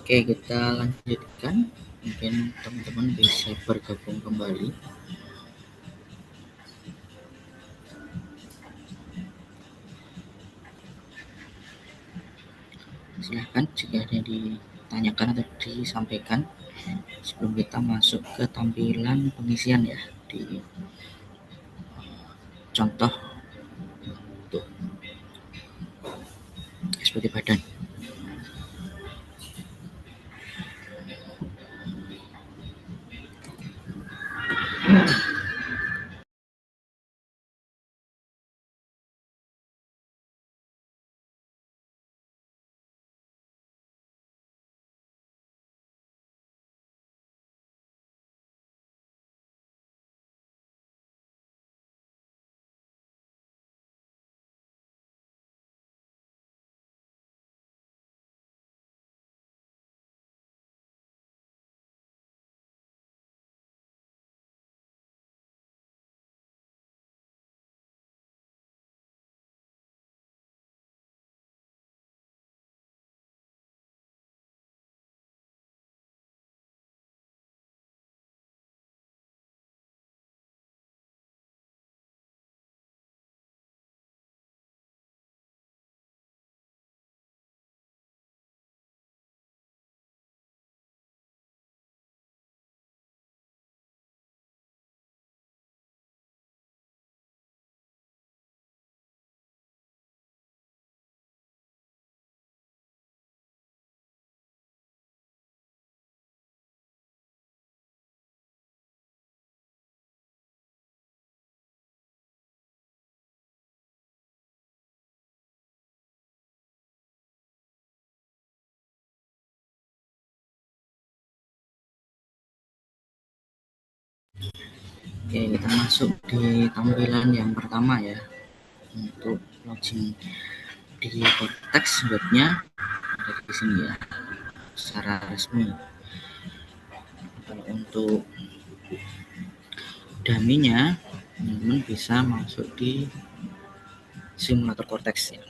Oke, kita lanjutkan. Mungkin teman-teman bisa bergabung kembali. Silahkan jika ada yang ditanyakan atau disampaikan sebelum kita masuk ke tampilan pengisian ya di contoh untuk SPT badan. Oke, kita masuk di tampilan yang pertama ya, untuk login di Cortex webnya ada di sini ya, secara resmi. Kalau untuk dummy-nya, teman-teman bisa masuk di simulator Cortex ya.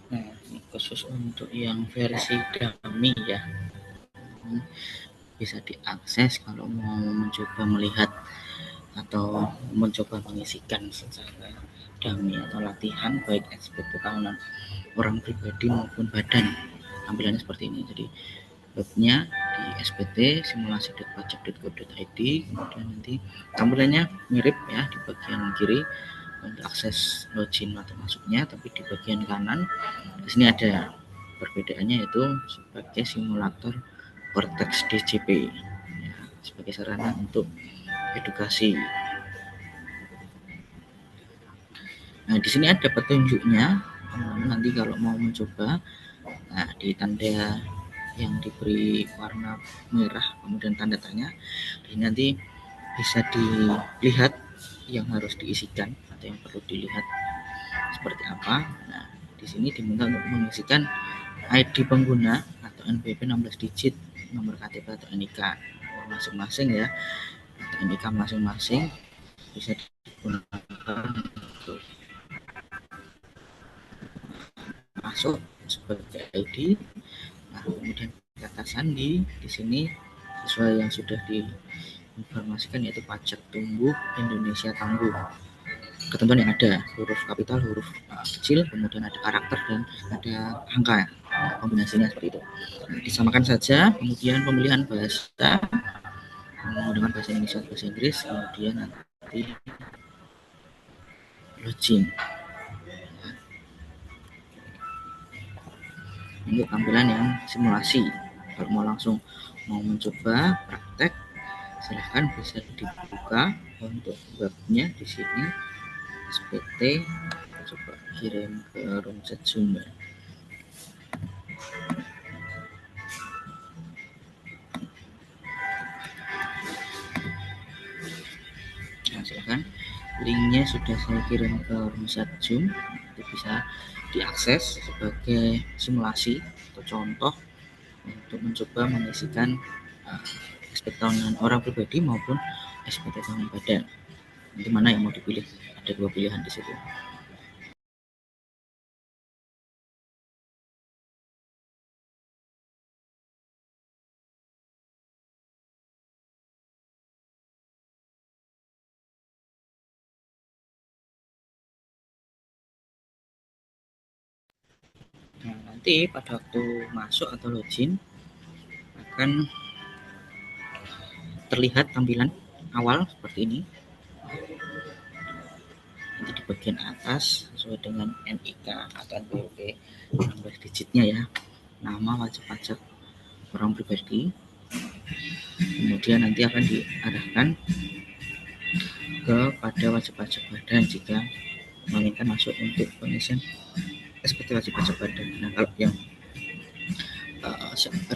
Nah, khusus untuk yang versi dummy ya, bisa diakses kalau mau mencoba melihat atau mencoba mengisikan secara dummy atau latihan baik SPT tahunan orang pribadi maupun badan. Tampilannya seperti ini. Jadi webnya di SPT simulasi.pajak.go.id, kemudian nanti tampilannya mirip ya di bagian kiri untuk akses login atau masuknya, tapi di bagian kanan di sini ada perbedaannya, yaitu sebagai simulator Cortex DJP ya, sebagai sarana untuk edukasi. Nah, di sini ada petunjuknya. Nanti kalau mau mencoba, nah di tanda yang diberi warna merah kemudian tanda tanya, ini nanti bisa dilihat yang harus diisikan atau yang perlu dilihat seperti apa. Nah, di sini diminta untuk mengisikan ID pengguna atau NPWP 16 digit, nomor KTP atau NIK masing-masing ya, atau NIK masing-masing bisa digunakan untuk masuk sebagai ID. Nah, kemudian kata sandi di sini sesuai yang sudah diinformasikan, yaitu pajak tumbuh Indonesia tangguh. Ketentuan yang ada, huruf kapital, huruf kecil, kemudian ada karakter dan ada angka. Kombinasinya seperti itu. Nah, disamakan saja. Kemudian pemilihan bahasa, menggunakan bahasa Indonesia atau bahasa Inggris, kemudian nanti login. Ini tampilan yang simulasi. Kalau mau mencoba praktek, silahkan bisa dibuka untuk webnya di sini. SPT, coba kirim ke room chat Zoom. Nah, silahkan, linknya sudah saya kirim ke room chat Zoom, itu bisa diakses sebagai simulasi atau contoh untuk mencoba mengisikan SPT tahunan orang pribadi maupun SPT tahunan badan. Nanti mana yang mau dipilih? Ada 2 pilihan di situ. Nah, nanti pada waktu masuk atau login akan terlihat tampilan awal seperti ini. Nanti di bagian atas sesuai dengan NIK atau NPWP 16 digitnya ya, nama wajib pajak orang pribadi. Kemudian nanti akan diarahkan kepada wajib pajak badan jika menginginkan masuk untuk pengisian SPT wajib pajak badan. Nah, kalau yang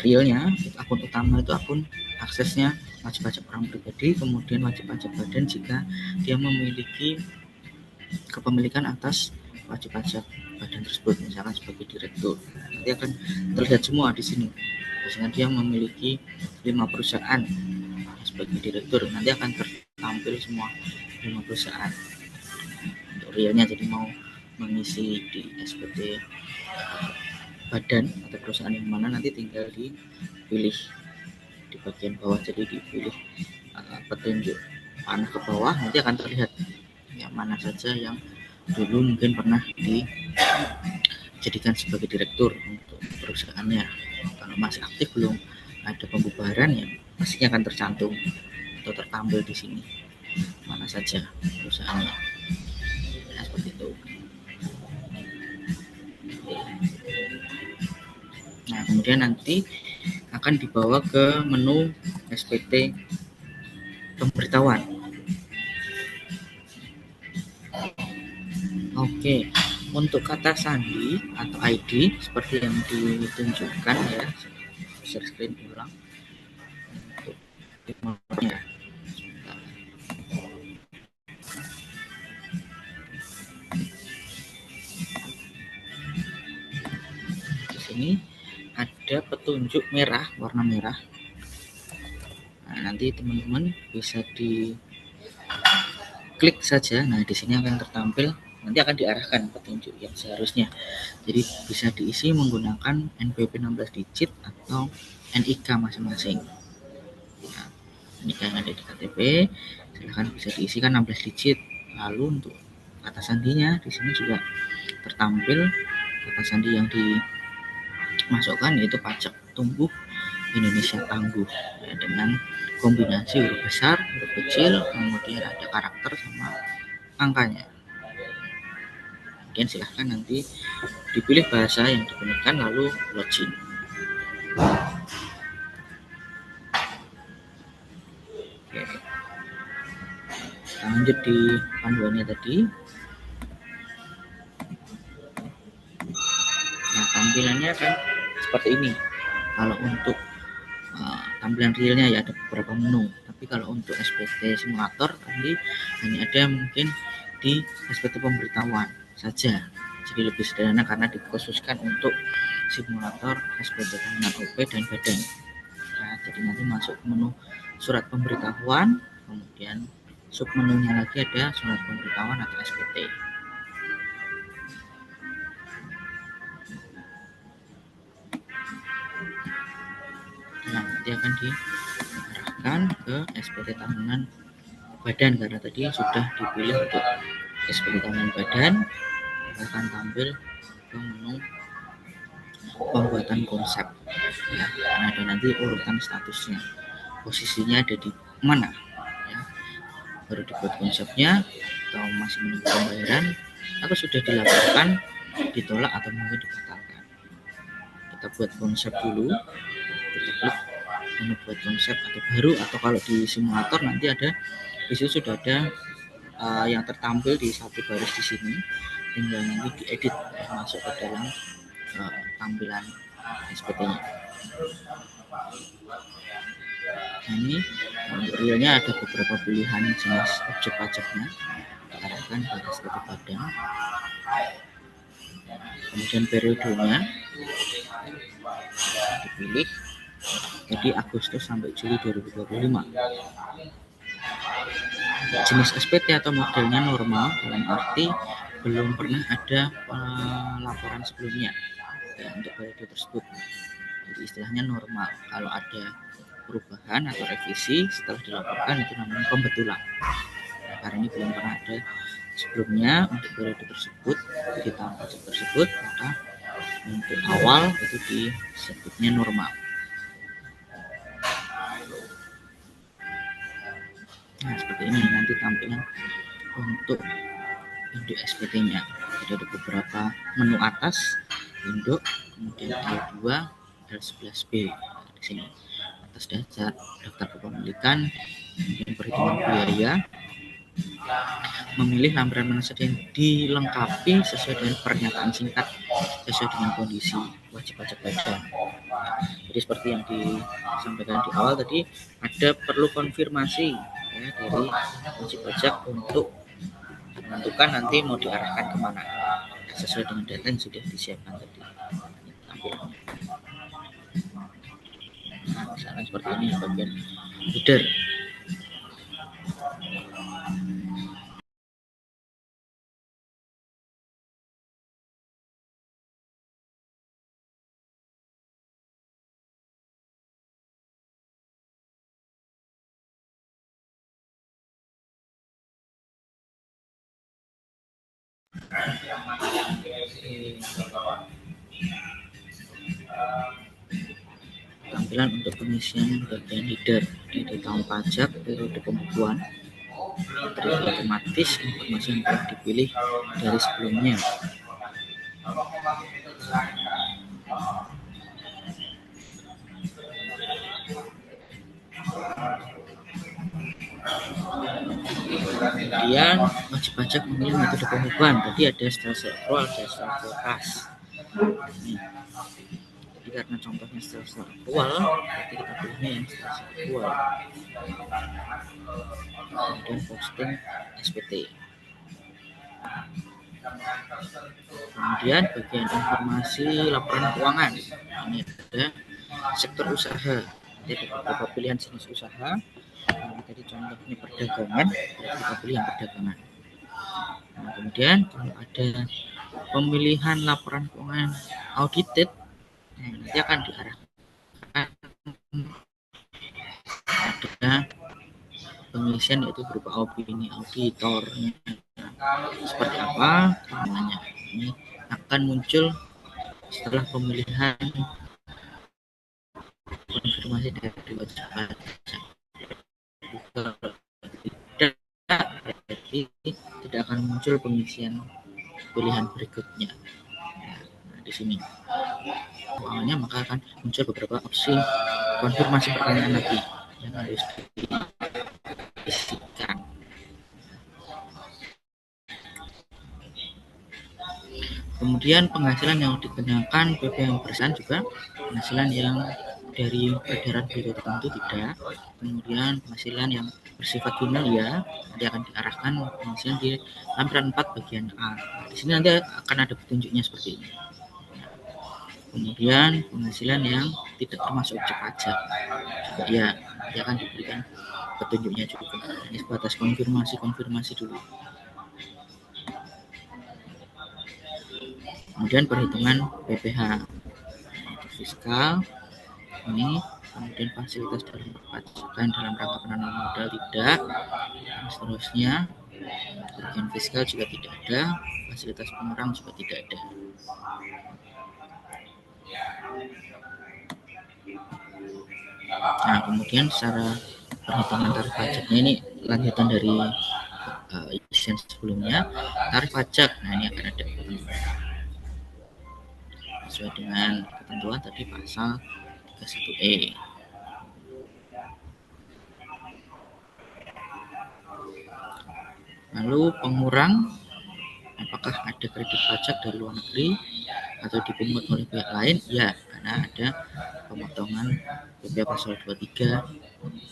realnya akun utama itu akun aksesnya wajib pajak orang pribadi, kemudian wajib pajak badan jika dia memiliki kepemilikan atas wajib pajak badan tersebut, misalkan sebagai direktur. Nanti akan terlihat semua di sini. Misalnya dia memiliki 5 perusahaan sebagai direktur, nanti akan tertampil semua 5 perusahaan. Untuk realnya, jadi mau mengisi di SPT badan atau perusahaan yang mana, nanti tinggal dipilih di bagian bawah, jadi dipilih petunjuk panah ke bawah, nanti akan terlihat yang mana saja yang dulu mungkin pernah dijadikan sebagai direktur untuk perusahaannya. Kalau masih aktif belum ada pembubaran, ya pastinya akan tercantum atau tertampil di sini mana saja perusahaannya. Nah, seperti itu. Nah, kemudian nanti akan dibawa ke menu SPT pemberitahuan. Oke, untuk kata sandi atau ID seperti yang ditunjukkan ya, share screen ulang untuk timnya. Di sini ada petunjuk merah, warna merah. Nah, nanti teman-teman bisa diklik saja. Nah, di sini akan tertampil, nanti akan diarahkan petunjuk yang seharusnya. Jadi bisa diisi menggunakan NPWP 16 digit atau NIK masing-masing. Nah, NIK yang ada di KTP silahkan bisa diisikan 16 digit. Lalu untuk kata sandinya di sini juga tertampil kata sandi yang dimasukkan, yaitu pajak tumbuh Indonesia tangguh ya, dengan kombinasi huruf besar, huruf kecil, kemudian ada karakter sama angkanya. Kemudian silahkan nanti dipilih bahasa yang digunakan lalu login. Oke. Kita lanjut di panduannya tadi. Nah, tampilannya kan seperti ini. Kalau untuk tampilan realnya ya ada beberapa menu, tapi kalau untuk SPT simulator tadi hanya ada mungkin di SPT pemberitahuan saja, jadi lebih sederhana karena dikhususkan untuk simulator SPT tahunan OP dan badan. Nah, jadi nanti masuk ke menu surat pemberitahuan, kemudian sub menunya lagi ada surat pemberitahuan atau SPT. Nah, nanti akan diarahkan ke SPT tahunan badan karena tadi sudah dipilih untuk SPT tahunan badan. Akan tampil ke menu pembuatan konsep ya, ada nanti urutan statusnya, posisinya ada di mana ya, baru dibuat konsepnya atau masih menunggu pembayaran atau sudah dilaporkan, ditolak atau mungkin dibatalkan. Kita buat konsep dulu, kita klik menu buat konsep atau baru, atau kalau di simulator nanti ada di situ sudah ada yang tertampil di satu baris di sini, tinggal nanti diedit masuk ke dalam tampilan SPT-nya. Nah, ini untuk realnya ada beberapa pilihan jenis objek pajaknya, diarahkan pada SPT Padang. Kemudian periodenya dipilih jadi Agustus sampai Juli 2025. Jenis SPT atau modelnya normal, dalam arti belum pernah ada laporan sebelumnya ya, untuk periode tersebut. Jadi istilahnya normal. Kalau ada perubahan atau revisi setelah dilaporkan itu namanya pembetulan. Nah, karena ini belum pernah ada sebelumnya untuk periode tersebut, di tahun pajak tersebut, maka untuk awal itu disebutnya normal. Nah, seperti ini nanti tampilan untuk induk SPT-nya. Jadi ada beberapa menu atas, induk, kemudian L2, L11B di sini. Atas daftar kepemilikan, kemudian perhitungan biaya, memilih lampiran mana saja yang dilengkapi sesuai dengan pernyataan singkat sesuai dengan kondisi wajib pajak badan. Jadi seperti yang disampaikan di awal tadi, ada perlu konfirmasi ya, dari wajib pajak untuk menentukan nanti mau diarahkan kemana sesuai dengan data yang sudah disiapkan tadi tampilannya. Nah, misalnya seperti ini bagian header. Tampilan untuk pengisian bagian header di tahun pajak periode pembukuan terisi otomatis informasi yang telah dipilih dari sebelumnya. Kemudian wajib pajak memilih metode pembukuan. Tadi ada setelah accrual, ada setelah forecast. Jadi karena contohnya setelah accrual, berarti kita pilihnya yang setelah accrual. Kemudian posting SPT. Kemudian bagian informasi laporan keuangan. Ini ada sektor usaha. Jadi ada beberapa pilihan jenis usaha. Nah, tadi contohnya perdagangan, kita pilih yang perdagangan. Nah, kemudian kalau ada pemilihan laporan keuangan audited, nah, nanti akan diarahkan ada pengisian yaitu berupa opini auditornya seperti apa namanya. Ini akan muncul setelah pemilihan konfirmasi dari wajib pajak. Tidak akan muncul pengisian pilihan berikutnya. Nah, di sini awalnya maka akan muncul beberapa opsi konfirmasi pertanyaan lagi yang harus diisikan. Kemudian penghasilan yang dikenakan BPM persen juga penghasilan yang dari peredaran biro tertentu tidak. Kemudian penghasilan yang bersifat final ya nanti akan diarahkan penghasilan di lampiran 4 bagian A. Di sini nanti akan ada petunjuknya seperti ini. Kemudian penghasilan yang tidak termasuk objek pajak juga ya nanti akan diberikan petunjuknya juga. Ini sebatas konfirmasi dulu. Kemudian perhitungan PPh fiskal ini, kemudian fasilitas dalam perpajakan dalam rangka penanaman modal tidak, dan seterusnya. Bagian fiskal juga tidak ada, fasilitas pengurang juga tidak ada. Nah, kemudian secara perhitungan tarif pajaknya ini lanjutan dari isian sebelumnya. Tarif pajak, nah ini akan ada sesuai dengan ketentuan tadi pasal 31E. Lalu pengurang, apakah ada kredit pajak dari luar negeri atau dipungut oleh pihak lain? Ya, karena ada pemotongan PP pasal 23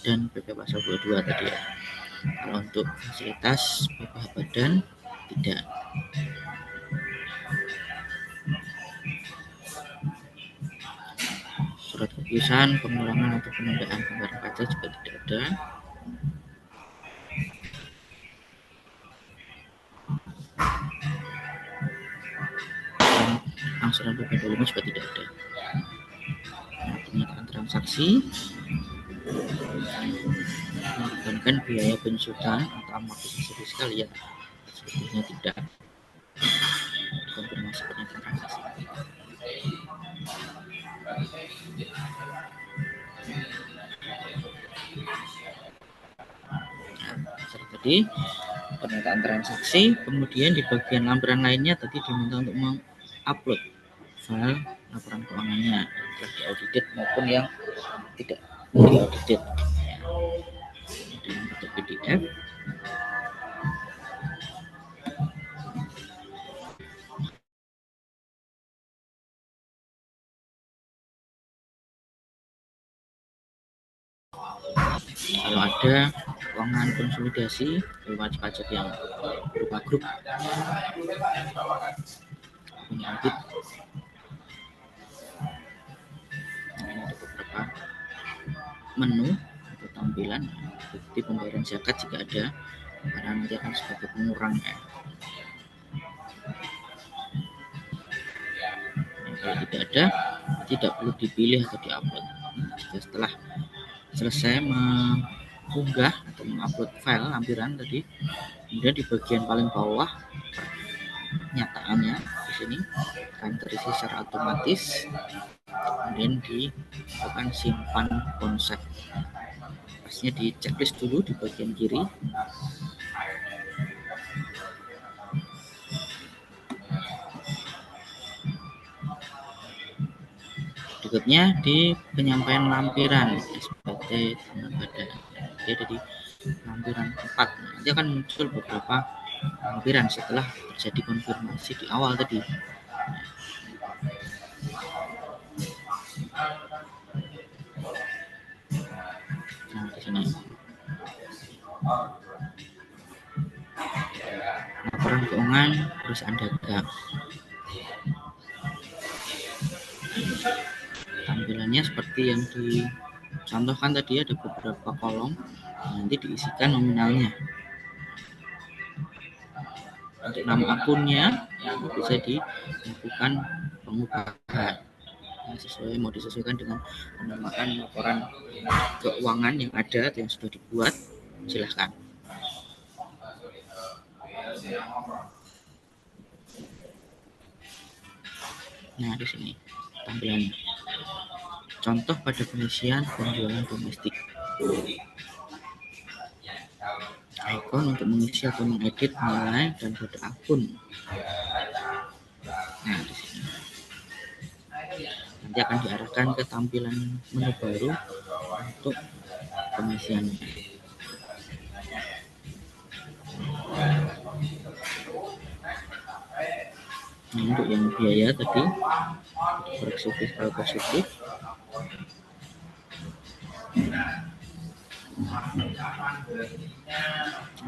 dan PP pasal 22 tadi ya. Kalau untuk fasilitas BPH badan tidak. Surat keputusan pengurangan atau penundaan pembayaran pajak juga tidak ada. Dan angsuran PP 25 juga tidak ada. Nah, pernyataan transaksi mengorbankan biaya penyesuaian atau amortisasi fiskal ya, sebetulnya tidak. Konfirmasi pernyataan transaksi. Nah, tadi pernyataan transaksi, kemudian di bagian lampiran lainnya tadi diminta untuk mengupload file laporan keuangannya yang telah diaudit maupun yang tidak diaudit. Dengan bentuk PDF. Kalau ada keuangan konsolidasi wajib pajak yang berupa grup punya audit, ini ada beberapa menu atau tampilan bukti pembayaran zakat jika ada, karena nanti akan sebagai pengurang ya. Kalau tidak ada, tidak perlu dipilih atau diupload. Jika setelah selesai mengunggah atau mengupload file lampiran tadi, kemudian di bagian paling bawah pernyataannya di sini akan terisi secara otomatis, kemudian dilakukan simpan konsep. Pastinya di checklist dulu di bagian kiri. Berikutnya di penyampaian lampiran SPT dengan badan, dia ada di lampiran 4. Nanti akan muncul beberapa lampiran setelah terjadi konfirmasi di awal tadi. Nah, di sini laporan keuangan perusahaan dagang. Tampilannya seperti yang dicontohkan tadi, ada beberapa kolom, nanti diisikan nominalnya. Untuk nama akunnya bisa dilakukan pengubahan sesuai, mau disesuaikan dengan penamaan laporan keuangan yang ada atau yang sudah dibuat, silahkan. Nah, di sini tampilan contoh pada pengisian penjualan domestik. Ikon untuk mengisi atau mengedit nilai dan kode akun. Nah, di sini nanti akan diarahkan ke tampilan menu baru untuk pengisiannya. Nah, untuk yang biaya tadi koreksi fiskal positif,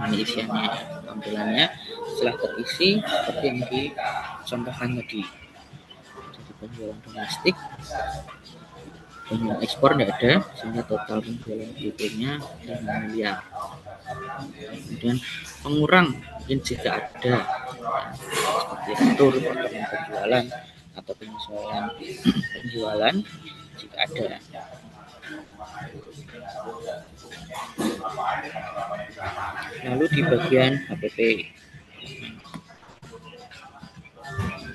ini isiannya, tampilannya setelah terisi seperti yang dicontohkan tadi. Jadi penjualan domestik, penjualan ekspor tidak ada, sehingga total penjualan BP-nya 5 miliar. Kemudian pengurang mungkin jika ada, seperti atur potongan penjualan atau penyesuaian penjualan jika ada. Lalu di bagian HPP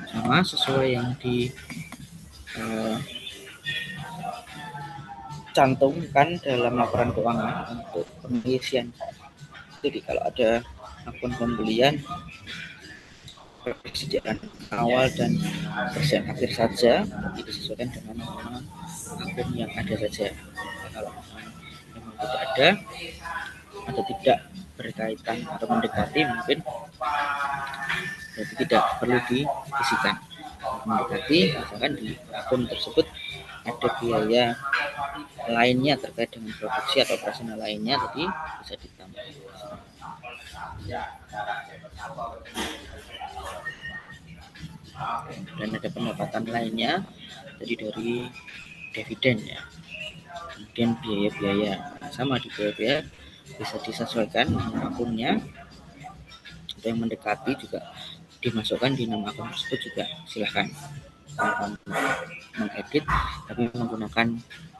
sama sesuai yang cantumkan dalam laporan keuangan untuk pengisian. Jadi kalau ada akun pembelian, persediaan awal dan persen akhir saja disesuaikan dengan nama akun yang ada saja. Kalau memang tidak ada atau tidak berkaitan atau mendekati, mungkin berarti tidak perlu diisikan. Mendekati, misalkan di akun tersebut ada biaya lainnya terkait dengan produksi atau operasional lainnya, jadi bisa ditambah. Dan ada pendapatan lainnya, jadi dari dividen ya. Kemudian biaya-biaya, sama di biaya-biaya bisa disesuaikan dengan akunnya, atau yang mendekati juga dimasukkan di nama akun tersebut juga silahkan. Mengedit tapi menggunakan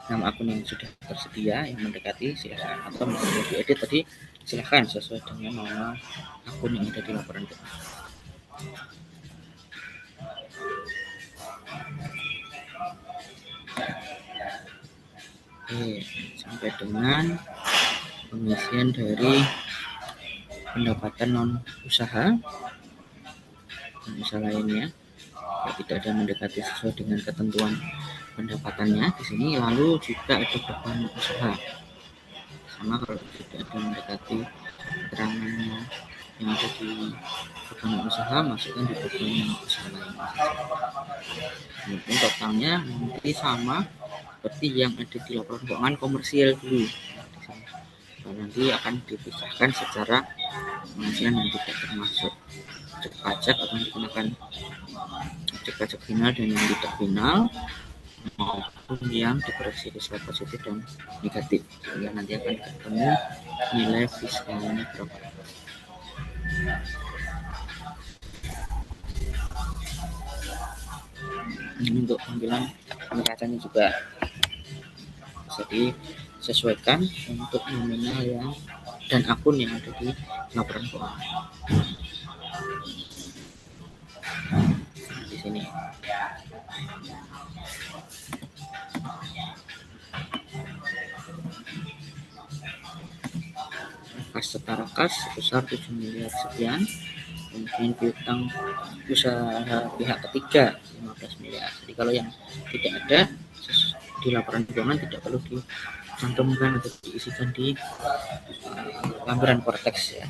nama akun yang sudah tersedia yang mendekati silahkan, atau mau diedit tadi silahkan sesuai dengan nama akun yang ada di laporan keuangan. Oke, sampai dengan pengisian dari pendapatan non usaha dan usaha lainnya. Kalau tidak ada mendekati sesuai dengan ketentuan pendapatannya di sini, lalu juga ada beban usaha. Sama kalau tidak ada mendekati keterangannya yang ada di beban usaha, masukkan di beban usaha lainnya. Kemudian totalnya nanti sama seperti yang ada di laporan keuangan komersial dulu. Nanti akan dipisahkan secara penghasilan yang tidak termasuk pajak pajak atau digunakan pajak pajak final dan yang tidak final, maupun yang dikoreksi fiscal positif dan negatif, sehingga nanti akan ketemu nilai fiskalnya berapa. Ini untuk tampilan neracanya juga bisa disesuaikan untuk nominal yang dan akun yang ada di laporan keuangan. Nah, di sini kas setara kas sebesar 7 miliar sekian, kemudian piutang usaha pihak ketiga 15 miliar. Jadi kalau yang tidak ada di laporan keuangan tidak perlu dicantumkan atau diisikan di lampiran korteks ya,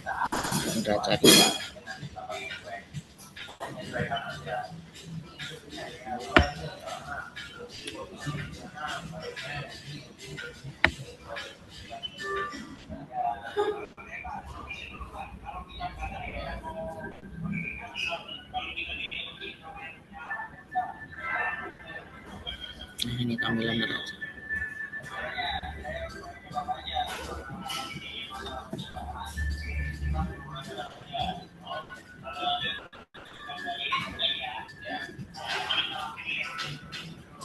neraca di nah, ini tampilan neraca.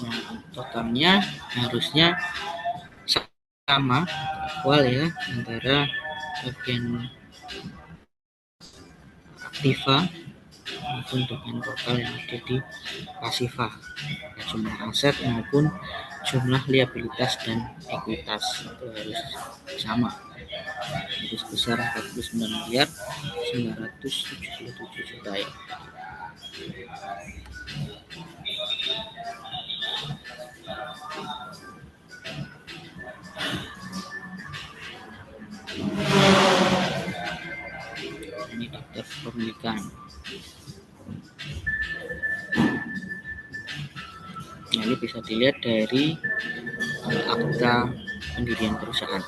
Nah, totalnya harusnya sama equal ya antara bagian aktiva maupun dengan total yang ada di pasiva, ya, jumlah aset maupun jumlah liabilitas dan ekuitas itu harus sama, itu sebesar 49 miliar 977 juta ya. Ini daftar kepemilikan. Nah, ini bisa dilihat dari akta pendirian perusahaan.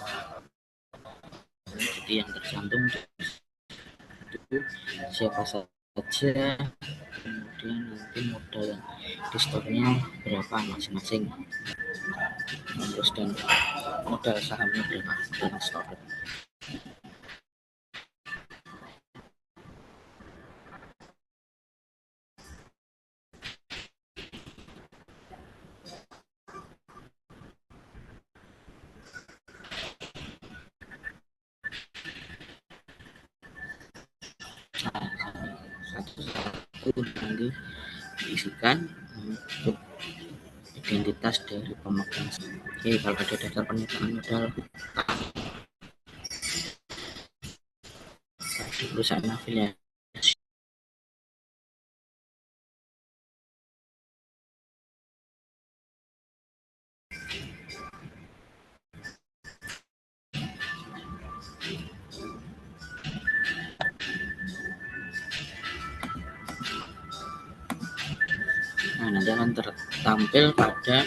Jadi yang tercantum itu siapa saja, kemudian nanti modal yang di stoknya berapa masing-masing, terus dan modal sahamnya berapa dan stok. Satu-satu nanti diisikan untuk identitas dari pemegang. Oke, kalau ada daftar pernyataan modal di perusahaan afiliasi, nah nanti akan tertampil pada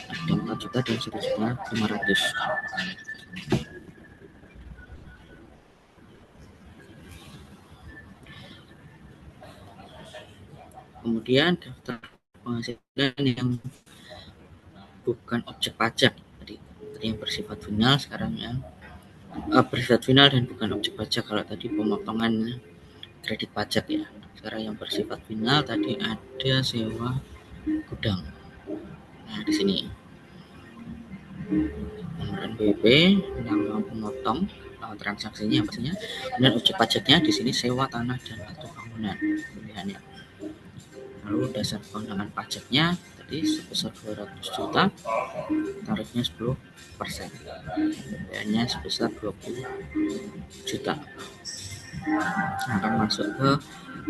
ada 4 juta dan 1.500.000. Kemudian daftar penghasilan yang bukan objek pajak, tadi yang bersifat final, sekarang yang bersifat final dan bukan objek pajak. Kalau tadi pemotongan kredit pajak ya, sekarang yang bersifat final tadi ada sewa gudang. Nah di sini nomor NPWP, nama pemotong, transaksinya pastinya, dan objek pajaknya di sini sewa tanah dan atau bangunan pilihannya. Lalu dasar pengenaan pajaknya tadi sebesar 200 juta, tarifnya 10%, biayanya sebesar 20 juta. Nah, akan masuk ke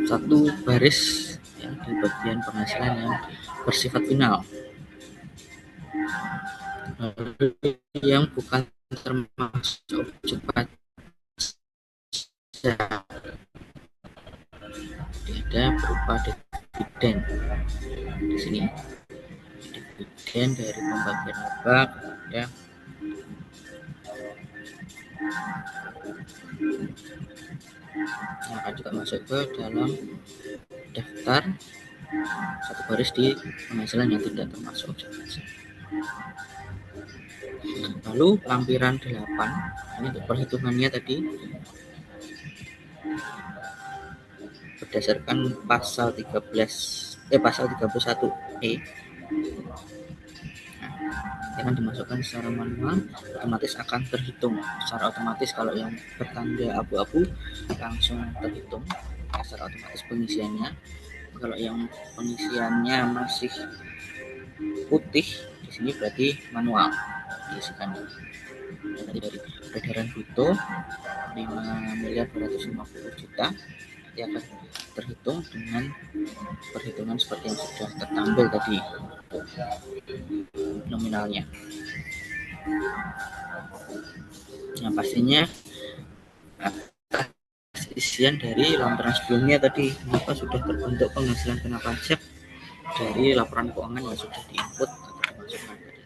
satu baris ya, di bagian penghasilan yang bersifat final. Yang bukan termasuk objek pajak ada berupa dividen di sini, dividen dari pembagian laba ya, yang akan juga masuk ke dalam daftar satu baris di penghasilan yang tidak termasuk objek pajak. Lalu lampiran 8 ini untuk perhitungannya tadi berdasarkan pasal 31E. Nah, akan dimasukkan secara manual, otomatis akan terhitung secara otomatis. Kalau yang bertanda abu-abu langsung terhitung secara otomatis pengisiannya. Kalau yang pengisiannya masih putih di sini berarti manual diisikan. Jadi dari peredaran bruto 5.250.000.000 nanti akan terhitung dengan perhitungan seperti yang sudah tertampil tadi nominalnya. Nah pastinya isian dari lampiran sebelumnya tadi, maka sudah terbentuk penghasilan kena pajak dari laporan keuangan yang sudah diinput atau dimasukkan tadi.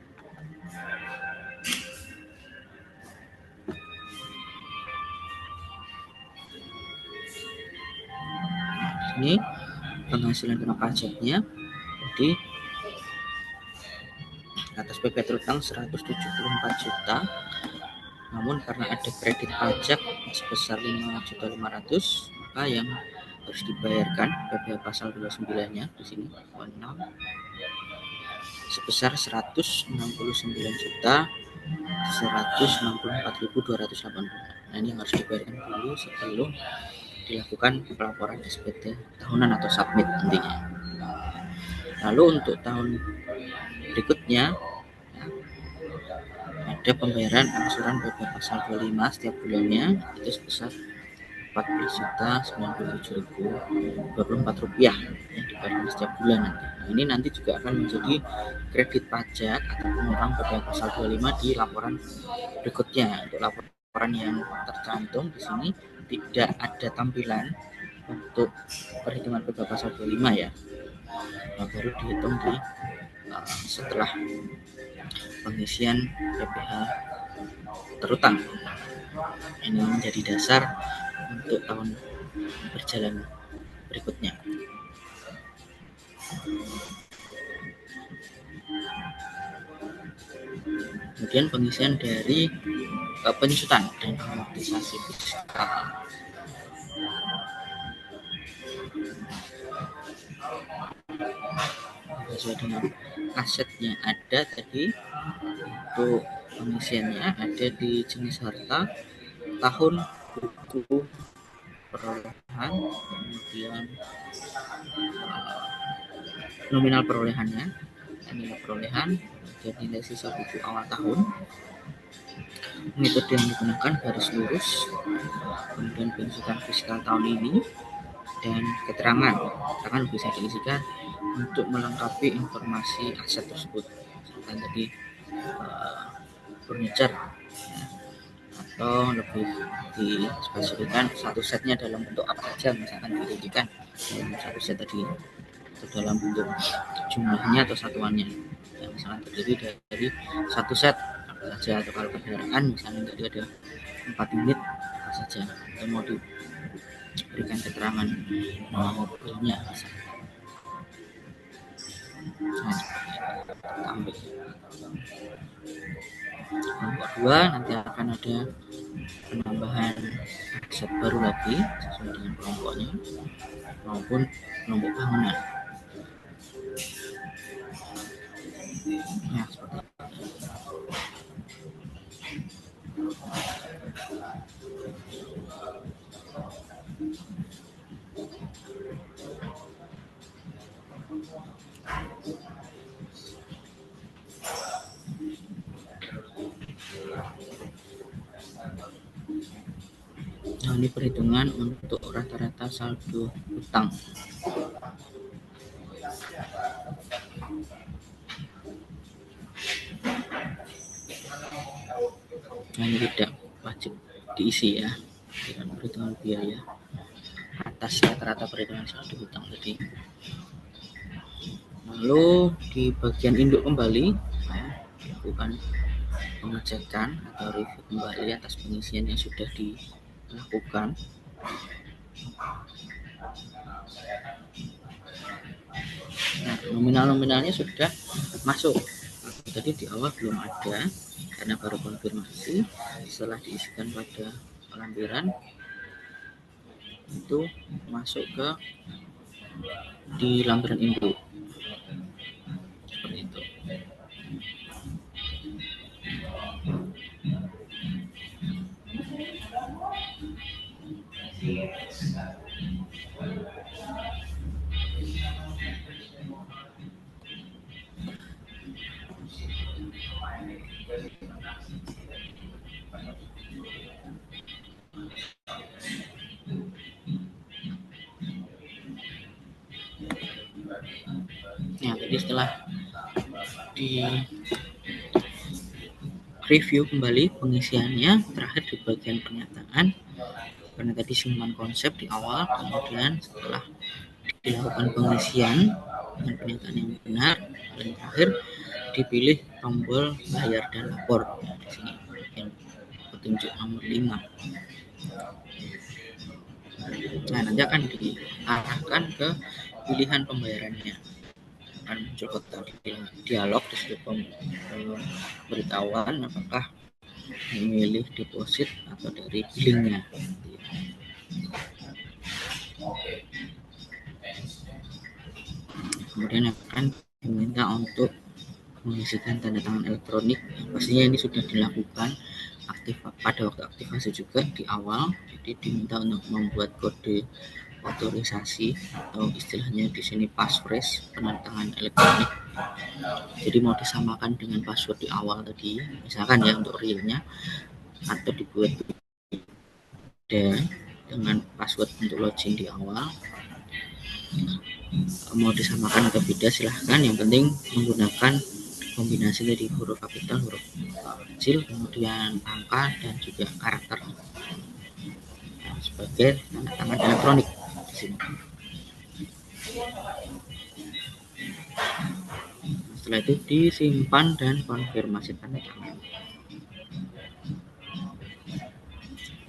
Ini penghasilan kena pajaknya jadi atas PP terutang 174 juta, namun karena ada kredit pajak sebesar 5.500.000, maka yang harus dibayarkan PPh pasal 29-nya di sini 6 sebesar 169.164.280. Nah ini yang harus dibayarkan dulu sebelum dilakukan pelaporan SPT tahunan atau submit nantinya. Lalu untuk tahun berikutnya ada pembayaran angsuran PP pasal 25 setiap bulannya itu sebesar 14.097.024 rupiah yang dibayarkan setiap bulan nanti. Nah, ini nanti juga akan menjadi kredit pajak atau pengurang PP pasal 25 di laporan berikutnya. Untuk laporan yang tercantum di sini tidak ada tampilan untuk perhitungan PP pasal 25 ya. Nah, baru dihitung di setelah pengisian PPh terutang. Ini menjadi dasar untuk tahun berjalan berikutnya. Kemudian pengisian dari penyusutan dan amortisasi fiskal. Sesuai dengan aset yang ada tadi, untuk pengisiannya ada di jenis harta, tahun buku perolehan, kemudian nominal perolehan dan nilai sisa buku awal tahun. Metode yang digunakan garis lurus, kemudian pengusutan fiskal tahun ini, dan keterangan bisa diisikan untuk melengkapi informasi aset tersebut. Misalkan tadi furniture, ya, atau lebih dispesifikkan satu setnya dalam bentuk apa saja, misalkan diirikan dalam satu set tadi atau dalam bentuk jumlahnya atau satuannya, ya, misalkan terdiri dari satu set apa saja, atau kalau kendaraan misalnya tadi ada 4 unit apa saja, atau mau diberikan keterangan mobilnya misalnya. Ambil kelompok 2 nanti akan ada penambahan aset baru lagi sesuai dengan kelompoknya maupun kelompok bangunan. Nah, seperti itu. Nah, ini perhitungan untuk rata-rata saldo utang. Nah, ini tidak wajib diisi ya dengan perhitungan biaya atas rata-rata perhitungan saldo utang tadi. Lalu di bagian induk kembali, ya, dilakukan pengecekan atau review kembali atas pengisian yang sudah dilakukan. Nah, nominalnya sudah masuk. Tadi di awal belum ada karena baru konfirmasi. Setelah diisikan pada lampiran itu masuk ke di lampiran induk seperti itu. Nah, jadi setelah di review kembali pengisiannya, terakhir di bagian pernyataan, karena tadi simpan konsep di awal, kemudian setelah dilakukan pengisian dengan pernyataan yang benar, dan terakhir dipilih tombol bayar dan lapor. Nah, di sini yang petunjuk nomor 5. Nah, nanti akan diarahkan ke pilihan pembayarannya. Akan muncul kotak dialog di situ pemberitahuan apakah memilih deposit atau dari billingnya. Kemudian akan diminta untuk mengisikan tanda tangan elektronik. Pastinya ini sudah dilakukan pada waktu aktivasi juga di awal. Jadi diminta untuk membuat kode otorisasi atau istilahnya di sini passphrase, penandatangan elektronik. Jadi mau disamakan dengan password di awal tadi, misalkan ya untuk realnya, atau dibuat beda dengan password untuk login di awal. Mau disamakan atau beda silahkan, yang penting menggunakan kombinasi dari huruf kapital, huruf kecil, kemudian angka dan juga karakter sebagai tanda tangan elektronik di sini. Setelah itu disimpan dan konfirmasi tanda tangan.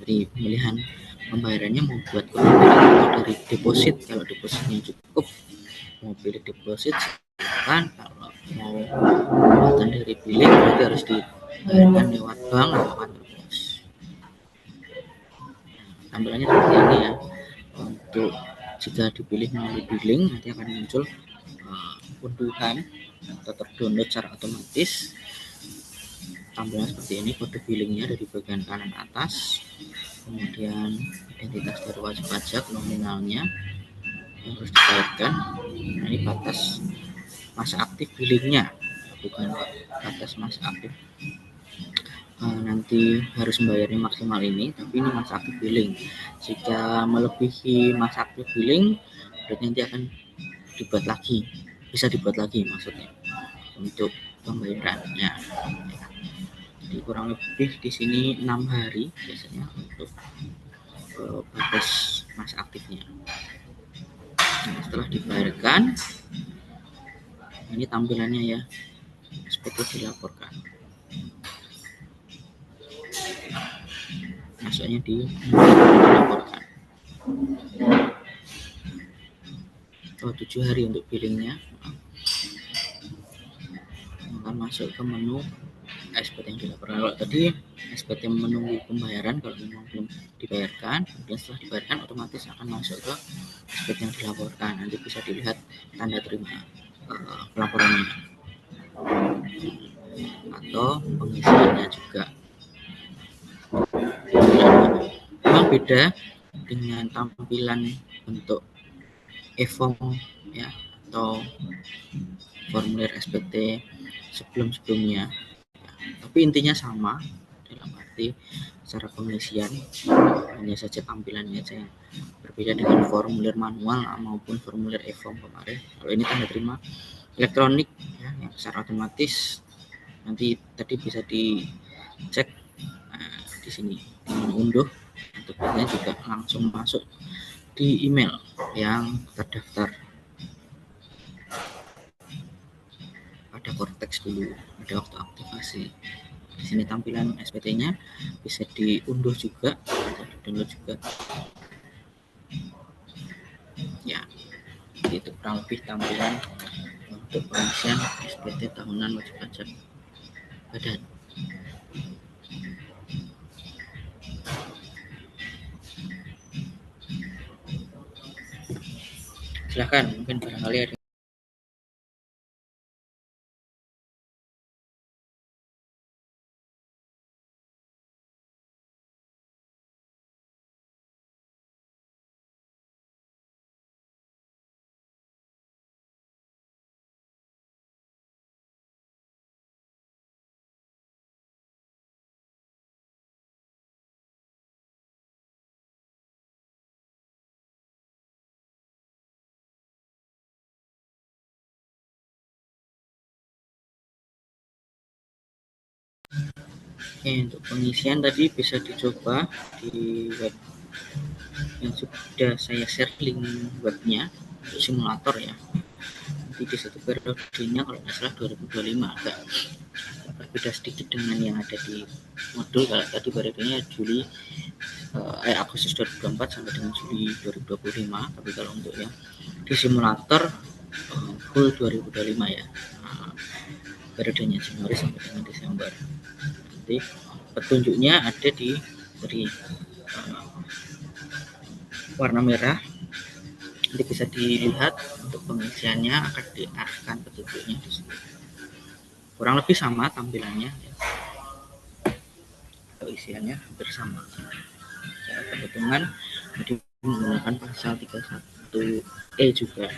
Jadi pemilihan pembayarannya mau buat atau dari deposit, kalau depositnya cukup mau pilih deposit silahkan, kalau mau pembuatan dari billing berarti harus dibayarkan lewat bank atau kantor pos. Tampilannya seperti ini ya. Untuk jika dipilih melalui billing nanti akan muncul unduhan atau terdownload secara otomatis. Tampilan seperti ini, kode billingnya dari bagian kanan atas, kemudian identitas dari wajib pajak, nominalnya yang harus dikaitkan. Nah, ini batas masa aktif billingnya, bukan batas masa aktif nanti harus membayarnya maksimal ini, tapi ini masa aktif billing. Jika melebihi masa aktif billing, berarti nanti akan dibuat lagi, bisa dibuat lagi maksudnya untuk pembayarannya. Jadi kurang lebih di sini 6 hari biasanya untuk batas masa aktifnya. Nah, setelah dibayarkan, ini tampilannya ya, seperti dilaporkan. Masuknya di dilaporkan. 7 hari untuk billingnya. Akan masuk ke menu SPT yang dilaporkan. Kalau tadi SPT menunggu pembayaran, kalau memang belum dibayarkan, kemudian setelah dibayarkan otomatis akan masuk ke SPT yang dilaporkan. Nanti bisa dilihat tanda terima pelaporannya atau pengisiannya juga. Memang beda dengan tampilan bentuk e-form ya atau formulir SPT sebelum-sebelumnya, tapi intinya sama dalam arti cara pengisian, hanya saja tampilannya aja yang berbeda dengan formulir manual maupun formulir e-form kemarin. Kalau ini tanda terima elektronik ya, yang secara otomatis nanti tadi bisa dicek di sini dengan unduh, bentuknya juga langsung masuk di email yang terdaftar pada Cortex dulu pada waktu aktivasi. Di sini tampilan SPT-nya bisa diunduh juga atau di-download juga. Ya, itu kurang lebih tampilan untuk pengisian SPT tahunan wajib pajak badan. Silahkan, mungkin barangkali ada. Oke, untuk pengisian tadi bisa dicoba di web yang sudah saya share link webnya untuk simulator ya. Nanti di situ periodenya kalau nggak salah 2025, agak berbeda sedikit dengan yang ada di modul. Kalau tadi periodenya Agustus 2024 sampai dengan Juli 2025, tapi kalau untuk yang di simulator full 2025 ya, periodenya Januari sampai dengan Desember. Nanti petunjuknya ada di warna merah, nanti bisa dilihat untuk pengisiannya akan diarahkan petunjuknya di sini. Kurang lebih sama tampilannya ya. Isiannya hampir sama. Cara perhitungan menggunakan pasal 31E juga.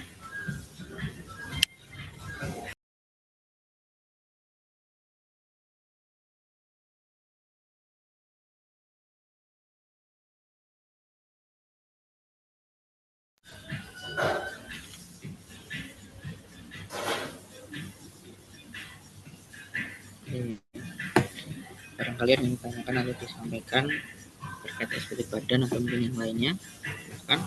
Barangkali yang ditanyakan atau disampaikan terkait SPT badan atau mungkin yang lainnya, silakan.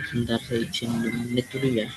Sebentar saya izin 5 menit dulu ya.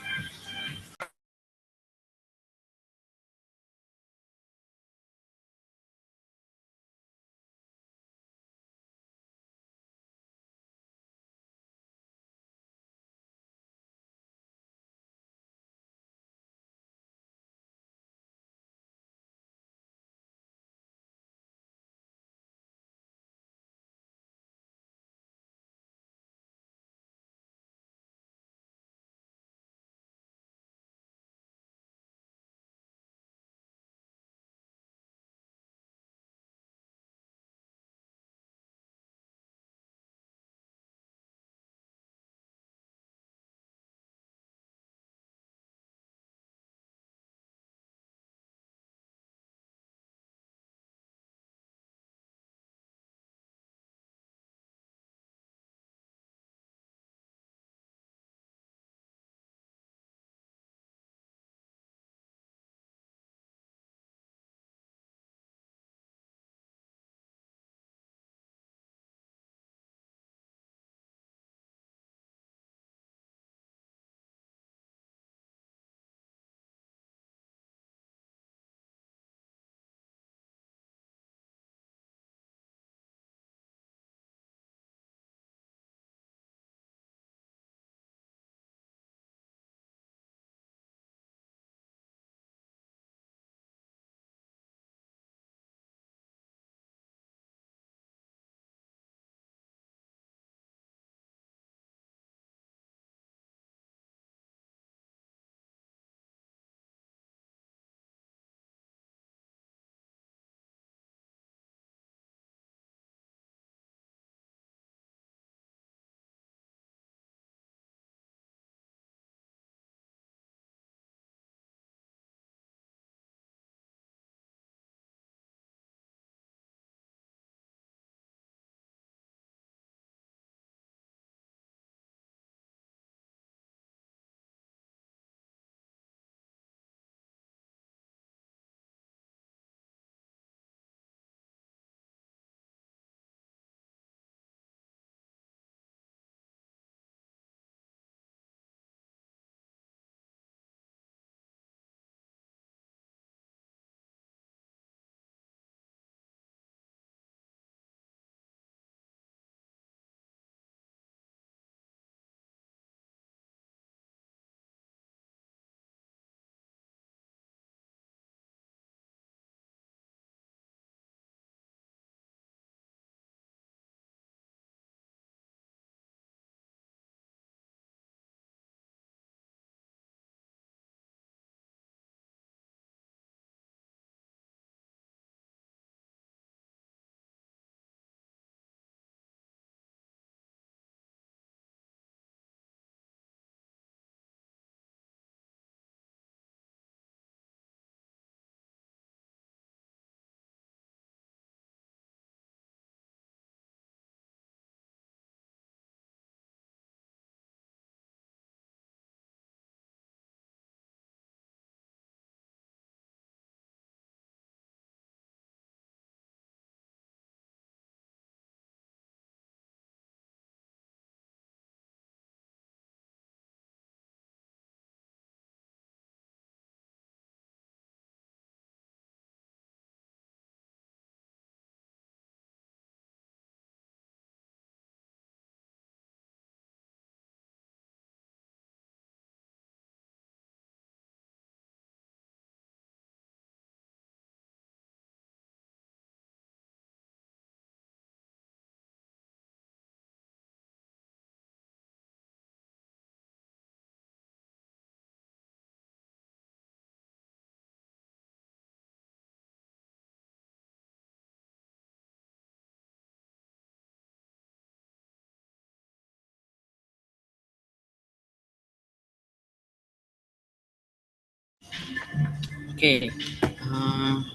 Oke,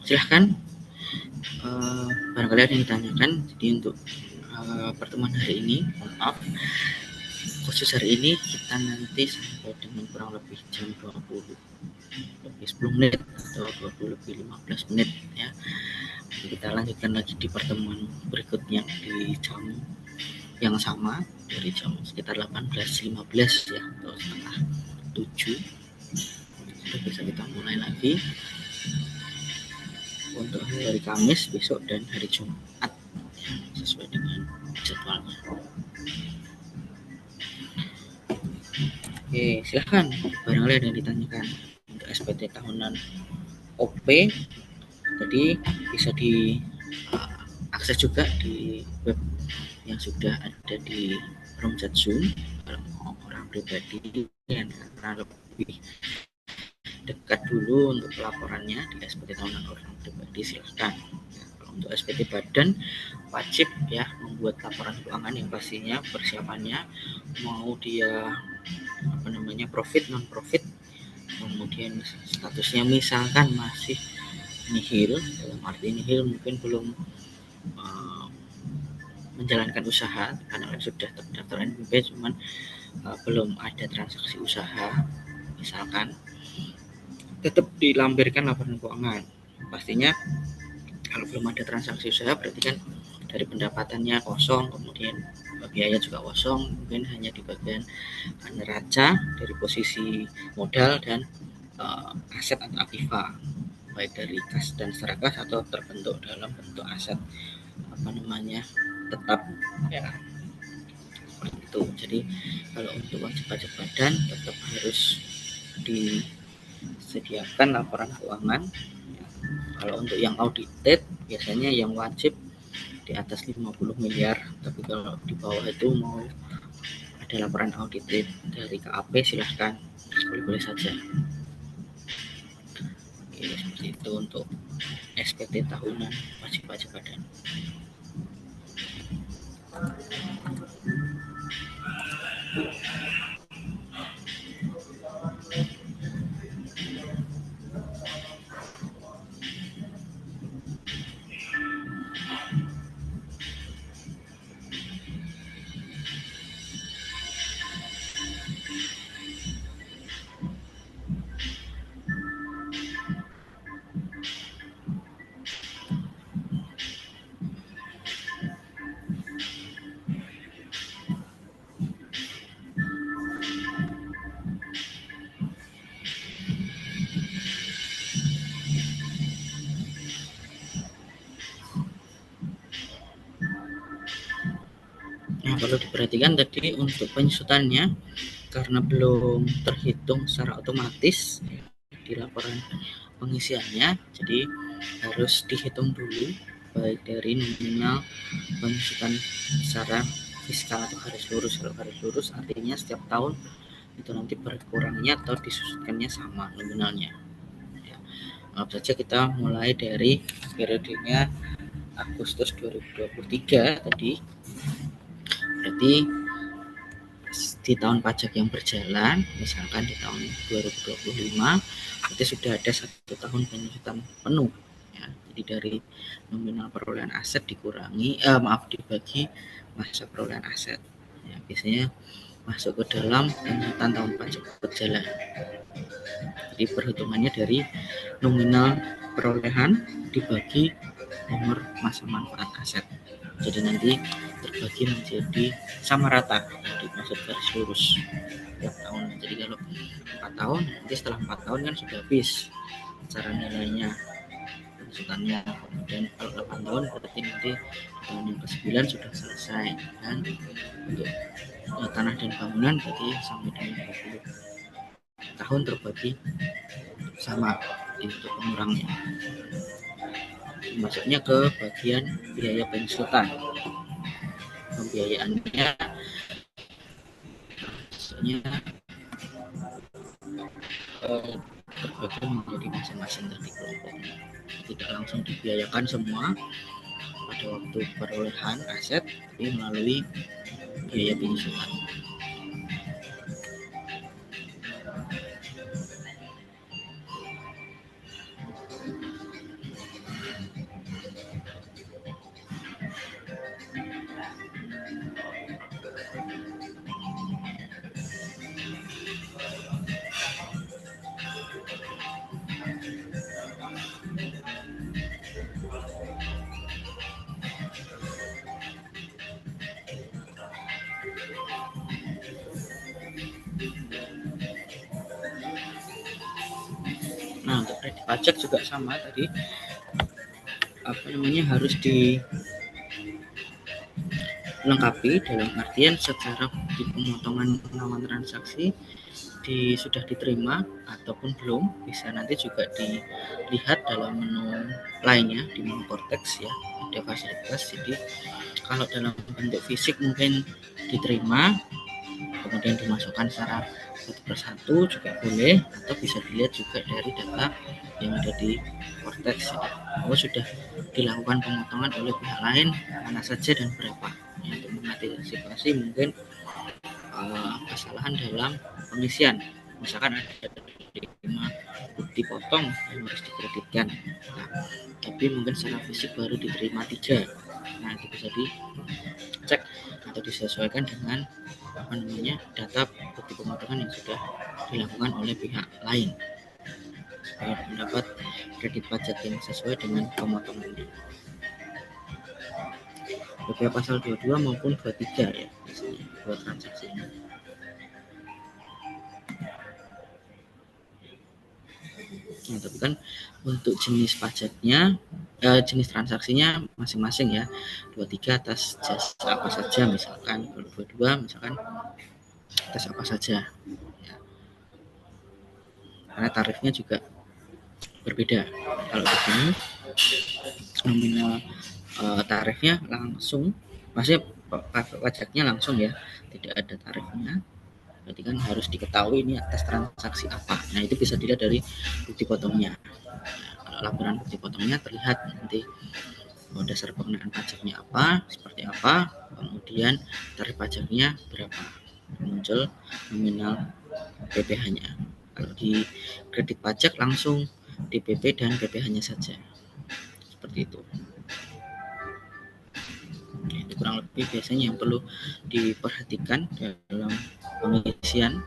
silahkan. Barangkali ada yang ditanyakan. Jadi untuk pertemuan hari ini, maaf, khusus hari ini kita nanti sampai dengan kurang lebih jam 20 lebih 10 menit atau 20 lebih 15 menit ya. Jadi kita lanjutkan lagi di pertemuan berikutnya di jam yang sama, dari jam sekitar 18.15 ya, atau setengah 7 sudah bisa kita mulai lagi untuk hari Kamis besok dan hari Jumat ya, sesuai dengan jadwalnya. Oke, silahkan, barangkali ada yang ditanyakan untuk SPT tahunan OP. Jadi bisa diakses juga di web yang sudah ada di Romchat Zoom. Kalau orang pribadi yang lebih dekat dulu untuk pelaporannya di SPT tahunan orang pribadi, silahkan. Kalau untuk SPT badan wajib ya membuat laporan keuangan yang pastinya persiapannya mau dia profit non profit, kemudian statusnya misalkan masih nihil, dalam arti nihil mungkin belum menjalankan usaha karena sudah terdaftar NPWP cuman belum ada transaksi usaha, misalkan tetap dilampirkan laporan keuangan. Pastinya kalau belum ada transaksi usaha berarti kan dari pendapatannya kosong, kemudian biaya juga kosong, mungkin hanya di bagian neraca dari posisi modal dan aset atau aktiva, baik dari kas dan secara kas atau terbentuk dalam bentuk aset tetap ya, seperti itu. Jadi kalau untuk wajib pajak badan tetap harus disediakan laporan keuangan. Kalau untuk yang audited biasanya yang wajib di atas 50 miliar, tapi kalau di bawah itu mau ada laporan audited dari KAP silahkan, boleh-boleh saja. Oke, seperti itu untuk SPT tahunan wajib pajak badan. Nah, perlu diperhatikan tadi untuk penyusutannya karena belum terhitung secara otomatis di laporan pengisiannya, jadi harus dihitung dulu baik dari nominal penyusutan secara fiskal atau garis lurus. Kalau garis lurus artinya setiap tahun itu nanti berkurangnya atau disusutkannya sama nominalnya ya. Anggap saja kita mulai dari periodenya Agustus 2023 tadi, berarti di tahun pajak yang berjalan, misalkan di tahun 2025, berarti sudah ada 1 tahun penyusutan penuh ya. Jadi dari nominal perolehan aset dibagi masa perolehan aset ya, biasanya masuk ke dalam penyusutan tahun pajak berjalan. Jadi perhitungannya dari nominal perolehan dibagi nomor masa manfaat aset, jadi nanti terbagi menjadi sama rata, jadi maksud garis lurus tiap tahun. Jadi kalau 4 tahun, nanti setelah 4 tahun kan sudah habis cara nilainya pengusutannya, kemudian kalau 8 tahun berarti nanti tahun yang ke-9 sudah selesai dan untuk tanah dan bangunan berarti sampai dengan 20 tahun terbagi sama untuk pengurangnya. Masuknya ke bagian biaya penyusutan. Pembiayaannya maksudnya terbagi menjadi masing-masing dari kelompoknya, tidak langsung dibiayakan semua pada waktu perolehan aset, tapi melalui biaya penyusutan. Nah, untuk kredit pajak juga sama tadi, harus dilengkapi dalam artian secara bukti pemotongan pengaman transaksi sudah diterima ataupun belum, bisa nanti juga dilihat dalam menu lainnya di menu Cortex ya, ada fasilitas. Jadi kalau dalam bentuk fisik mungkin diterima kemudian dimasukkan secara satu persatu juga boleh, atau bisa dilihat juga dari data yang ada di Cortex bahwa sudah dilakukan pemotongan oleh pihak lain mana saja dan berapa, ya, untuk mengantisipasi mungkin kesalahan dalam pengisian. Misalkan ada 5 bukti potong yang harus dikreditkan, nah, tapi mungkin secara fisik baru diterima 3. Nah, itu bisa dicek atau disesuaikan dengan data bukti pemotongan yang sudah dilakukan oleh pihak lain supaya mendapat kredit pajak yang sesuai dengan pemotongannya. BPA pasal 22 maupun 23 ya, biasanya buat transaksi ini. Nah, tapi kan untuk jenis pajaknya, jenis transaksinya masing-masing ya. 23 atas jasa apa saja, misalkan. Kalau 22 misalkan atas apa saja. Ya. Karena tarifnya juga berbeda. Kalau di sini nominal tarifnya langsung, maksudnya pajaknya langsung ya, tidak ada tarifnya. Berarti kan harus diketahui ini atas transaksi apa. Nah, itu bisa dilihat dari bukti potongnya. Kalau laporan bukti potongnya terlihat nanti dasar pengenaan pajaknya apa, seperti apa, kemudian tarif pajaknya berapa, muncul nominal PPh-nya. Kalau di kredit pajak langsung DPP dan PPh-nya saja, seperti itu. Itu kurang lebih biasanya yang perlu diperhatikan dalam pengisian,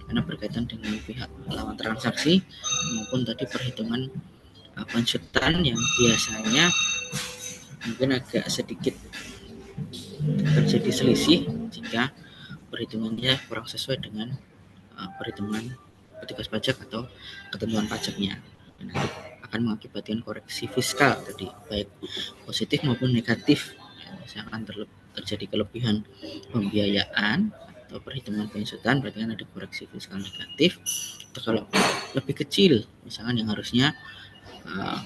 karena berkaitan dengan pihak lawan transaksi maupun tadi perhitungan konsultan yang biasanya mungkin agak sedikit terjadi selisih jika perhitungannya kurang sesuai dengan perhitungan petugas pajak atau ketentuan pajaknya. Nanti akan mengakibatkan koreksi fiskal tadi, baik positif maupun negatif. Misalkan terjadi kelebihan pembiayaan atau perhitungan penyesuaian, berarti kan ada koreksi fiskal negatif. Atau kalau lebih kecil, misalkan yang harusnya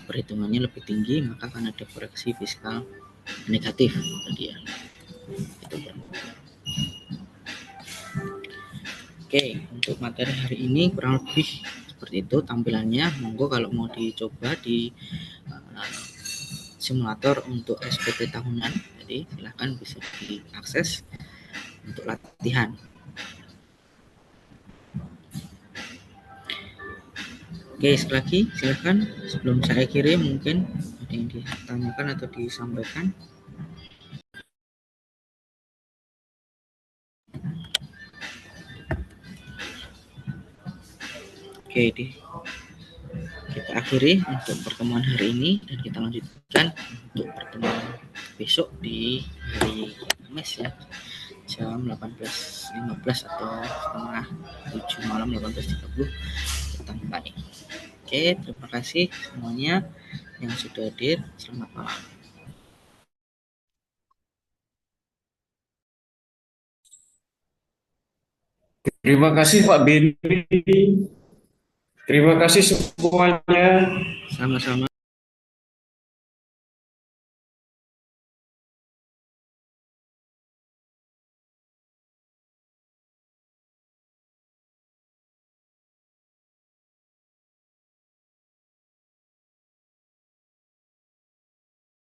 perhitungannya lebih tinggi, maka akan ada koreksi fiskal negatif tadi ya. Itu. Oke, untuk materi hari ini kurang lebih seperti itu tampilannya. Monggo kalau mau dicoba di simulator untuk SPT tahunan, jadi silahkan bisa diakses untuk latihan. Oke, sekali lagi silahkan sebelum saya kirim mungkin ada yang ditanyakan atau disampaikan. Oke, kita akhiri untuk pertemuan hari ini dan kita lanjutkan untuk pertemuan besok di hari Kamis ya, jam 18.15 atau setengah 7 malam 18.30 kita mulai. Oke, terima kasih semuanya yang sudah hadir. Selamat malam. Terima kasih Pak Beni. Terima kasih semuanya. Sama-sama.